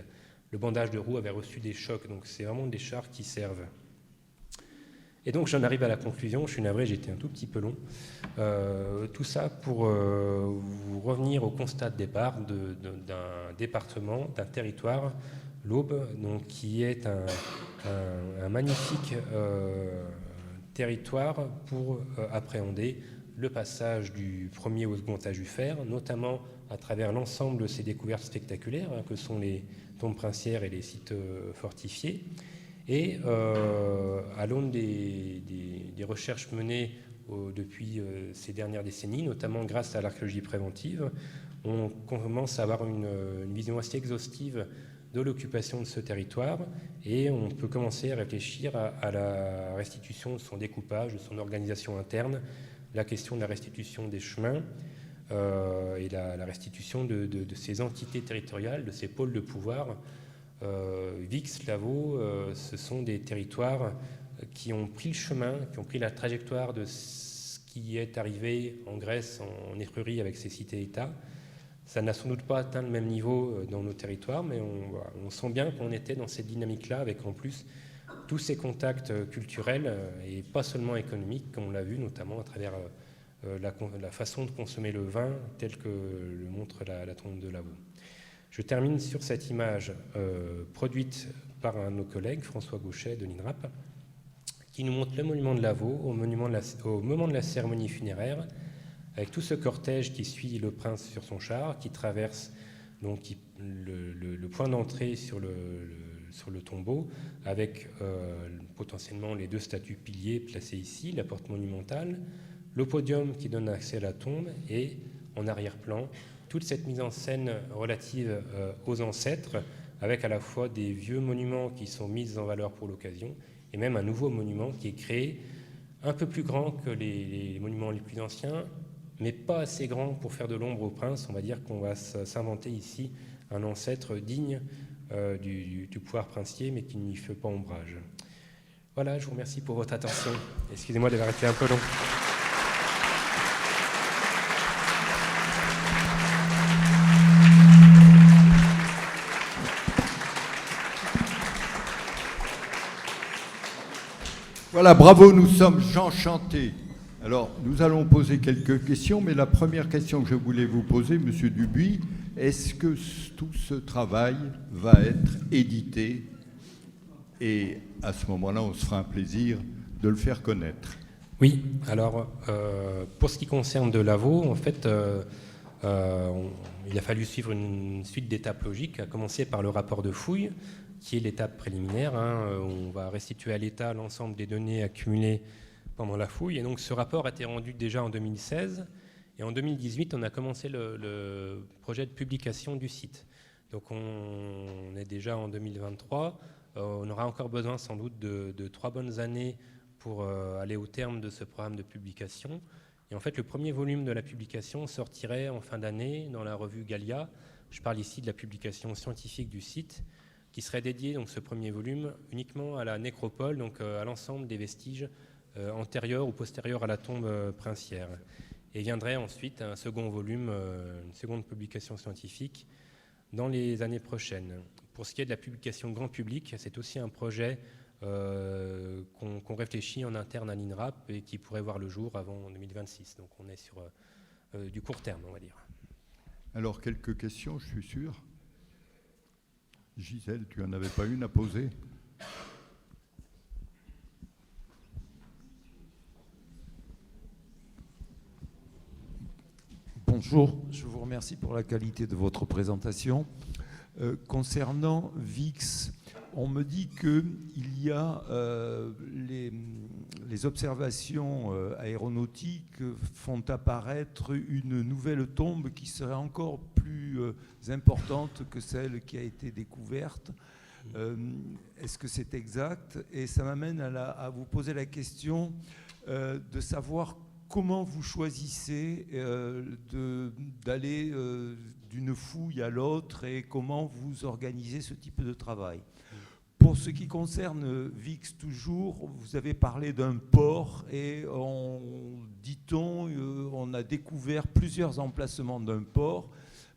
le bandage de roue avait reçu des chocs. Donc, c'est vraiment des chars qui servent. Et donc, j'en arrive à la conclusion. Je suis navré, j'ai été un tout petit peu long. Tout ça pour vous revenir au constat de départ d'un département, d'un territoire, l'Aube, donc, qui est un magnifique territoire pour appréhender le passage du premier au second âge du fer, notamment à travers l'ensemble de ces découvertes spectaculaires que sont les tombes princières et les sites fortifiés. Et à l'aune des recherches menées depuis ces dernières décennies, notamment grâce à l'archéologie préventive, on commence à avoir une vision assez exhaustive de l'occupation de ce territoire et on peut commencer à réfléchir à la restitution de son découpage, de son organisation interne, la question de la restitution des chemins et la restitution de ces entités territoriales, de ces pôles de pouvoir. Vix, Lavaux, ce sont des territoires qui ont pris le chemin, qui ont pris la trajectoire de ce qui est arrivé en Grèce, en Étrurie avec ses cités-États. Ça n'a sans doute pas atteint le même niveau dans nos territoires, mais on sent bien qu'on était dans cette dynamique-là, avec en plus tous ces contacts culturels et pas seulement économiques, comme on l'a vu notamment à travers la façon de consommer le vin, tel que le montre la tombe de Lavaux. Je termine sur cette image produite par un de nos collègues, François Gauchet de l'INRAP, qui nous montre le monument de Lavaux au moment de la cérémonie funéraire, avec tout ce cortège qui suit le prince sur son char, qui traverse donc le point d'entrée sur le tombeau, avec potentiellement les 2 statues piliers placés ici, la porte monumentale, le podium qui donne accès à la tombe, et en arrière-plan, toute cette mise en scène relative aux ancêtres, avec à la fois des vieux monuments qui sont mis en valeur pour l'occasion, et même un nouveau monument qui est créé, un peu plus grand que les monuments les plus anciens, mais pas assez grand pour faire de l'ombre au prince. On va dire qu'on va s'inventer ici un ancêtre digne du pouvoir princier, mais qui n'y fait pas ombrage. Voilà, je vous remercie pour votre attention. Excusez-moi d'avoir été un peu long. Voilà, bravo, nous sommes enchantés. Alors, nous allons poser quelques questions, mais la première question que je voulais vous poser, Monsieur Dubuis, est-ce que tout ce travail va être édité Et à ce moment-là, on se fera un plaisir de le faire connaître. Oui, alors pour ce qui concerne Delaveau, en fait, il a fallu suivre une suite d'étapes logiques, à commencer par le rapport de fouille, qui est l'étape préliminaire. On va restituer à l'État l'ensemble des données accumulées pendant la fouille. Et donc ce rapport a été rendu déjà en 2016. Et en 2018, on a commencé le projet de publication du site. Donc on est déjà en 2023. On aura encore besoin sans doute de 3 bonnes années pour aller au terme de ce programme de publication. Et en fait, le premier volume de la publication sortirait en fin d'année dans la revue Gallia. Je parle ici de la publication scientifique du site, qui serait dédiée, donc ce premier volume, uniquement à la nécropole, donc à l'ensemble des vestiges antérieurs ou postérieurs à la tombe princière. Et viendrait ensuite un second volume, une seconde publication scientifique dans les années prochaines. Pour ce qui est de la publication grand public, c'est aussi un projet qu'on réfléchit en interne à l'INRAP et qui pourrait voir le jour avant 2026. Donc on est sur du court terme, on va dire. Alors, quelques questions, je suis sûr. Gisèle, tu n'en avais pas une à poser ? Bonjour, je vous remercie pour la qualité de votre présentation. Concernant VIX, on me dit qu'il y a les observations aéronautiques font apparaître une nouvelle tombe qui serait encore plus importante que celle qui a été découverte. Est-ce que c'est exact? Et ça m'amène à vous poser la question de savoir comment vous choisissez d'aller d'une fouille à l'autre et comment vous organisez ce type de travail. Pour ce qui concerne VIX toujours, vous avez parlé d'un port et dit-on, on a découvert plusieurs emplacements d'un port.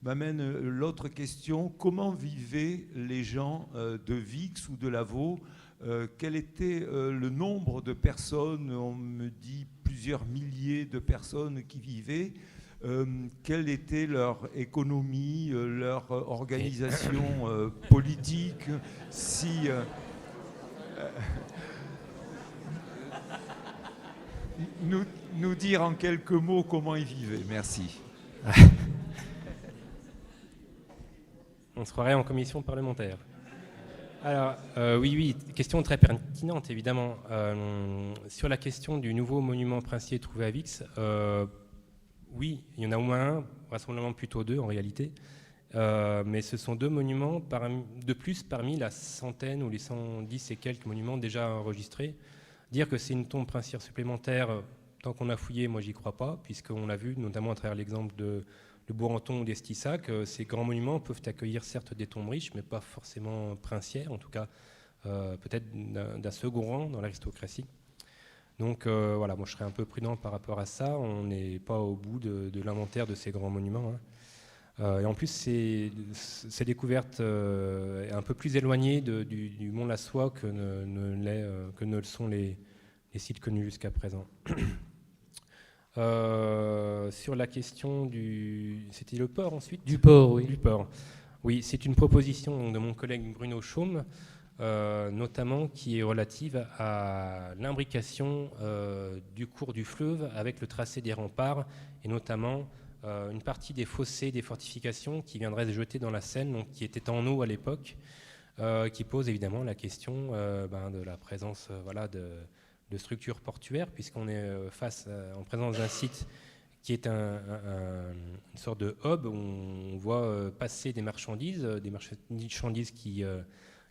M'amène l'autre question, comment vivaient les gens de VIX ou de Lavaux? Quel était le nombre de personnes? On me dit plusieurs milliers de personnes qui vivaient. Quelle était leur économie, leur organisation politique? Nous dire en quelques mots comment ils vivaient. Merci. On se croirait en commission parlementaire. Alors, oui, question très pertinente, évidemment. Sur la question du nouveau monument princier trouvé à Vix, oui, il y en a au moins un, vraisemblablement plutôt deux en réalité, mais ce sont deux monuments de plus parmi la centaine ou les 110 et quelques monuments déjà enregistrés. Dire que c'est une tombe princière supplémentaire, tant qu'on a fouillé, moi j'y crois pas, puisqu'on l'a vu, notamment à travers l'exemple de Bourrenton ou d'Estissac, ces grands monuments peuvent accueillir certes des tombes riches, mais pas forcément princières, en tout cas peut-être d'un second rang dans l'aristocratie. Donc voilà, moi je serais un peu prudent par rapport à ça, on n'est pas au bout de l'inventaire de ces grands monuments. Et en plus, ces découvertes un peu plus éloignées du Mont Lassois que ne le sont les sites connus jusqu'à présent. Sur la question c'était le port ensuite? Du port, oui. Du port. Oui, c'est une proposition de mon collègue Bruno Chaume, notamment qui est relative à l'imbrication du cours du fleuve avec le tracé des remparts, et notamment une partie des fossés, des fortifications qui viendraient se jeter dans la Seine, donc qui étaient en eau à l'époque, qui pose évidemment la question de la présence de structures portuaires, puisqu'on est en présence d'un site qui est une sorte de hub où on voit passer des marchandises qui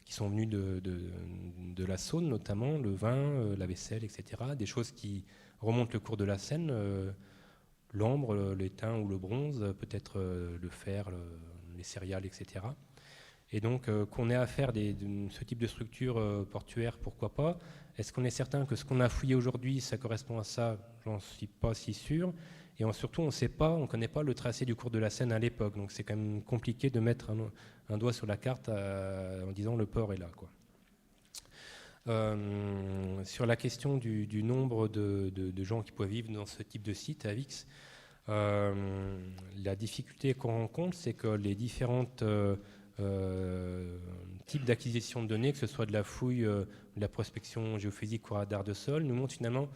sont venues de la Saône, notamment le vin, la vaisselle, etc. Des choses qui remontent le cours de la Seine, l'ambre, l'étain ou le bronze, peut-être le fer, les céréales, etc. Et donc qu'on ait affaire ce type de structure portuaire, pourquoi pas? Est-ce qu'on est certain que ce qu'on a fouillé aujourd'hui, ça correspond à ça? J'en suis pas si sûr. Et surtout, on ne connaît pas le tracé du cours de la Seine à l'époque. Donc c'est quand même compliqué de mettre un doigt sur la carte en disant le port est là, quoi. Sur la question du nombre de gens qui peuvent vivre dans ce type de site à Vix, la difficulté qu'on rencontre, c'est que les différentes type d'acquisition de données, que ce soit de la fouille, de la prospection géophysique ou radar de sol, nous montre finalement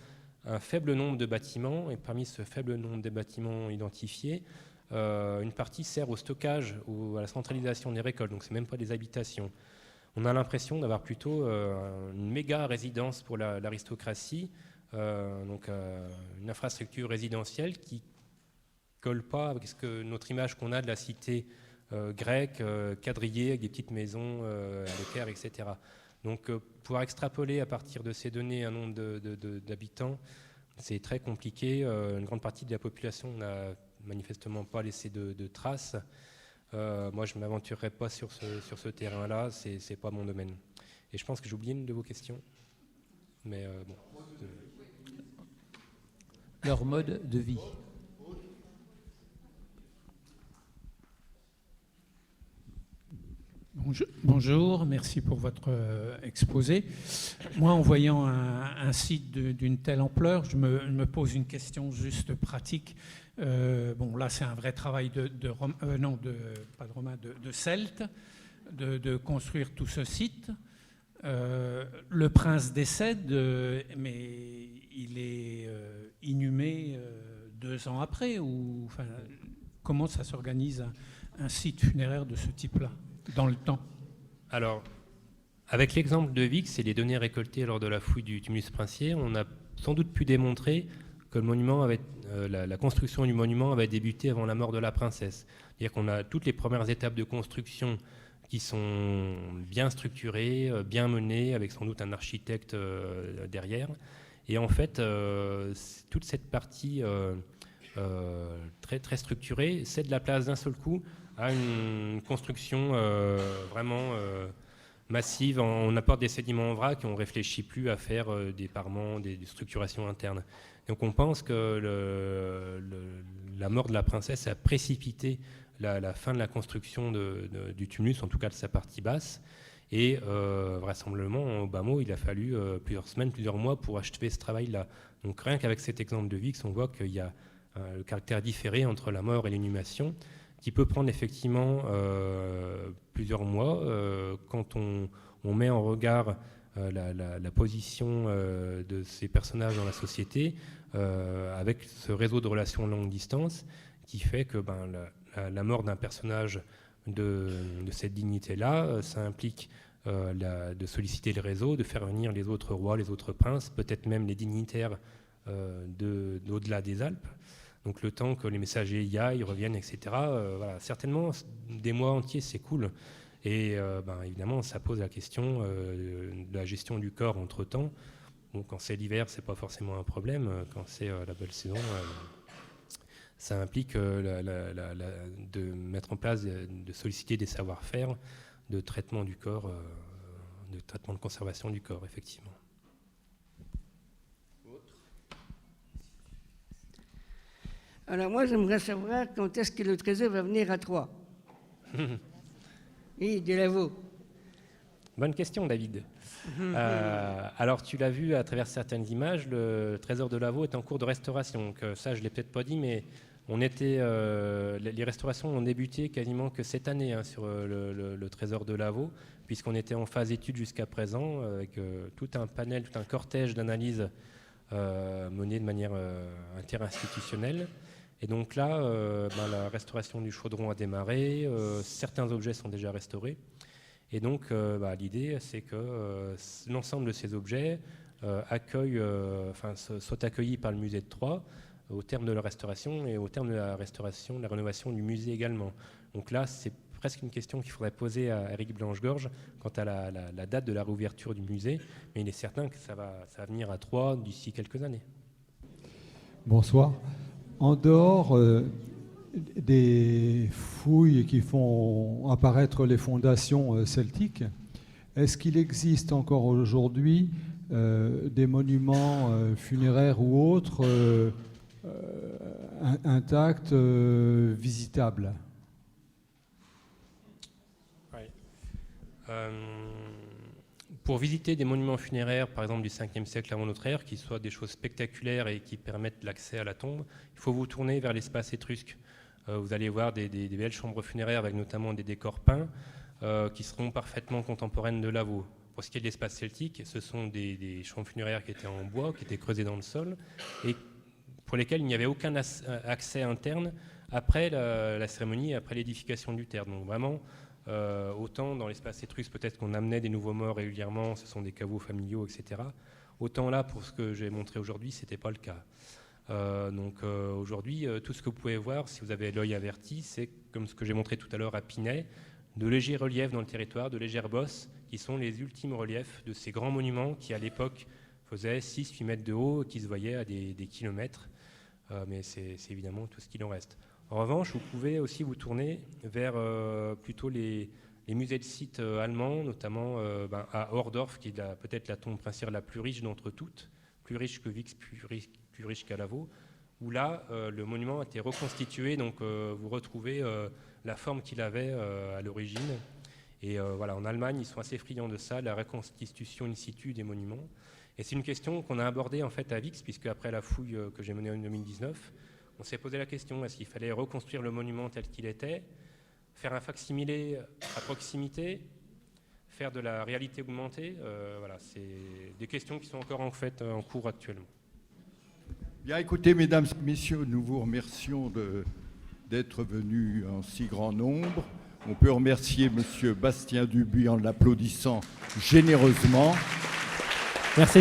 un faible nombre de bâtiments, et parmi ce faible nombre de bâtiments identifiés, une partie sert au stockage ou à la centralisation des récoltes, donc ce n'est même pas des habitations. On a l'impression d'avoir plutôt une méga résidence pour l'aristocratie, donc une infrastructure résidentielle qui colle pas avec notre image qu'on a de la cité grecque, quadrillée, avec des petites maisons à l'équerre, etc. Donc pouvoir extrapoler à partir de ces données un nombre d'habitants, c'est très compliqué. Une grande partie de la population n'a manifestement pas laissé de traces. Moi, je ne m'aventurerai pas sur ce terrain-là, c'est pas mon domaine. Et je pense que j'ai oublié une de vos questions. Mais bon. Leur mode de vie. Bonjour, merci pour votre exposé. Moi, en voyant un site d'une telle ampleur, je me pose une question juste pratique. Bon, là, c'est un vrai travail de Celte, de construire tout ce site. Le prince décède, mais il est inhumé 2 ans après. Enfin, comment ça s'organise un site funéraire de ce type-là dans le temps? Alors, avec l'exemple de Vix et les données récoltées lors de la fouille du tumulus princier, on a sans doute pu démontrer que le monument avait, la construction du monument avait débuté avant la mort de la princesse. C'est-à-dire qu'on a toutes les premières étapes de construction qui sont bien structurées, bien menées, avec sans doute un architecte derrière. Et en fait, toute cette partie très, très structurée cède la place d'un seul coup à une construction vraiment massive. On apporte des sédiments en vrac et on ne réfléchit plus à faire des parements, des structurations internes. Donc on pense que la mort de la princesse a précipité la fin de la construction du tumulus, en tout cas de sa partie basse. Et vraisemblablement, au bas mot, il a fallu plusieurs semaines, plusieurs mois pour achever ce travail-là. Donc rien qu'avec cet exemple de Vix, on voit qu'il y a le caractère différé entre la mort et l'inhumation, qui peut prendre effectivement plusieurs mois quand on met en regard la position de ces personnages dans la société avec ce réseau de relations longue distance qui fait que la mort d'un personnage de cette dignité-là, ça implique de solliciter le réseau, de faire venir les autres rois, les autres princes, peut-être même les dignitaires d'au-delà des Alpes. Donc le temps que les messagers y aillent, reviennent, etc. Voilà, certainement, des mois entiers, c'est cool. Et évidemment, ça pose la question de la gestion du corps entre-temps. Bon, quand c'est l'hiver, c'est pas forcément un problème. Quand c'est la belle saison, ça implique de mettre en place, de solliciter des savoir-faire de traitement du corps, de traitement de conservation du corps, effectivement. Alors moi, j'aimerais savoir quand est-ce que le trésor va venir à Troyes. Oui, de Lavaux. Bonne question, David. Alors, tu l'as vu à travers certaines images, le trésor de Lavaux est en cours de restauration. Donc, ça, je ne l'ai peut-être pas dit, mais les restaurations ont débuté quasiment que cette année sur le trésor de Lavaux, puisqu'on était en phase étude jusqu'à présent, avec tout un panel, tout un cortège d'analyses menées de manière interinstitutionnelle. Et donc là, la restauration du chaudron a démarré, certains objets sont déjà restaurés. Et donc l'idée, c'est que l'ensemble de ces objets soient accueillis par le musée de Troyes au terme de leur restauration et au terme de la restauration, de la rénovation du musée également. Donc là, c'est presque une question qu'il faudrait poser à Éric Blanche-Gorge quant à la date de la réouverture du musée, mais il est certain que ça va venir à Troyes d'ici quelques années. Bonsoir. En dehors des fouilles qui font apparaître les fondations celtiques, est-ce qu'il existe encore aujourd'hui des monuments funéraires ou autres intacts, visitables? Pour visiter des monuments funéraires, par exemple du 5e siècle avant notre ère, qui soient des choses spectaculaires et qui permettent l'accès à la tombe, il faut vous tourner vers l'espace étrusque. Vous allez voir des belles chambres funéraires avec notamment des décors peints. qui seront parfaitement contemporaines de Lavaux. Pour ce qui est de l'espace celtique, ce sont des champs funéraires qui étaient en bois, qui étaient creusés dans le sol, et pour lesquels il n'y avait aucun accès interne après la cérémonie et après l'édification du terre. Donc vraiment, autant dans l'espace étrusque, peut-être qu'on amenait des nouveaux morts régulièrement, ce sont des caveaux familiaux, etc. Autant là, pour ce que j'ai montré aujourd'hui, ce n'était pas le cas. Aujourd'hui, tout ce que vous pouvez voir, si vous avez l'œil averti, c'est comme ce que j'ai montré tout à l'heure à Pinay, de légers reliefs dans le territoire, de légères bosses, qui sont les ultimes reliefs de ces grands monuments qui, à l'époque, faisaient 6-8 mètres de haut, qui se voyaient à des kilomètres. Mais c'est évidemment tout ce qu'il en reste. En revanche, vous pouvez aussi vous tourner vers plutôt les musées de sites allemands, notamment à Ohrdorf, qui est peut-être la tombe princière la plus riche d'entre toutes, plus riche que Vix, plus riche qu'à Lavaux, où là, le monument a été reconstitué, donc vous retrouvez la forme qu'il avait à l'origine. Et voilà, en Allemagne, ils sont assez friands de ça, la reconstitution in situ des monuments. Et c'est une question qu'on a abordée en fait à Vix, puisque après la fouille que j'ai menée en 2019, on s'est posé la question, est-ce qu'il fallait reconstruire le monument tel qu'il était, faire un fac-similé à proximité, faire de la réalité augmentée, voilà, c'est des questions qui sont encore en fait en cours actuellement. Bien, écoutez, mesdames et messieurs, nous vous remercions d'être venus en si grand nombre. On peut remercier M. Bastien Dubuis en l'applaudissant généreusement. Merci.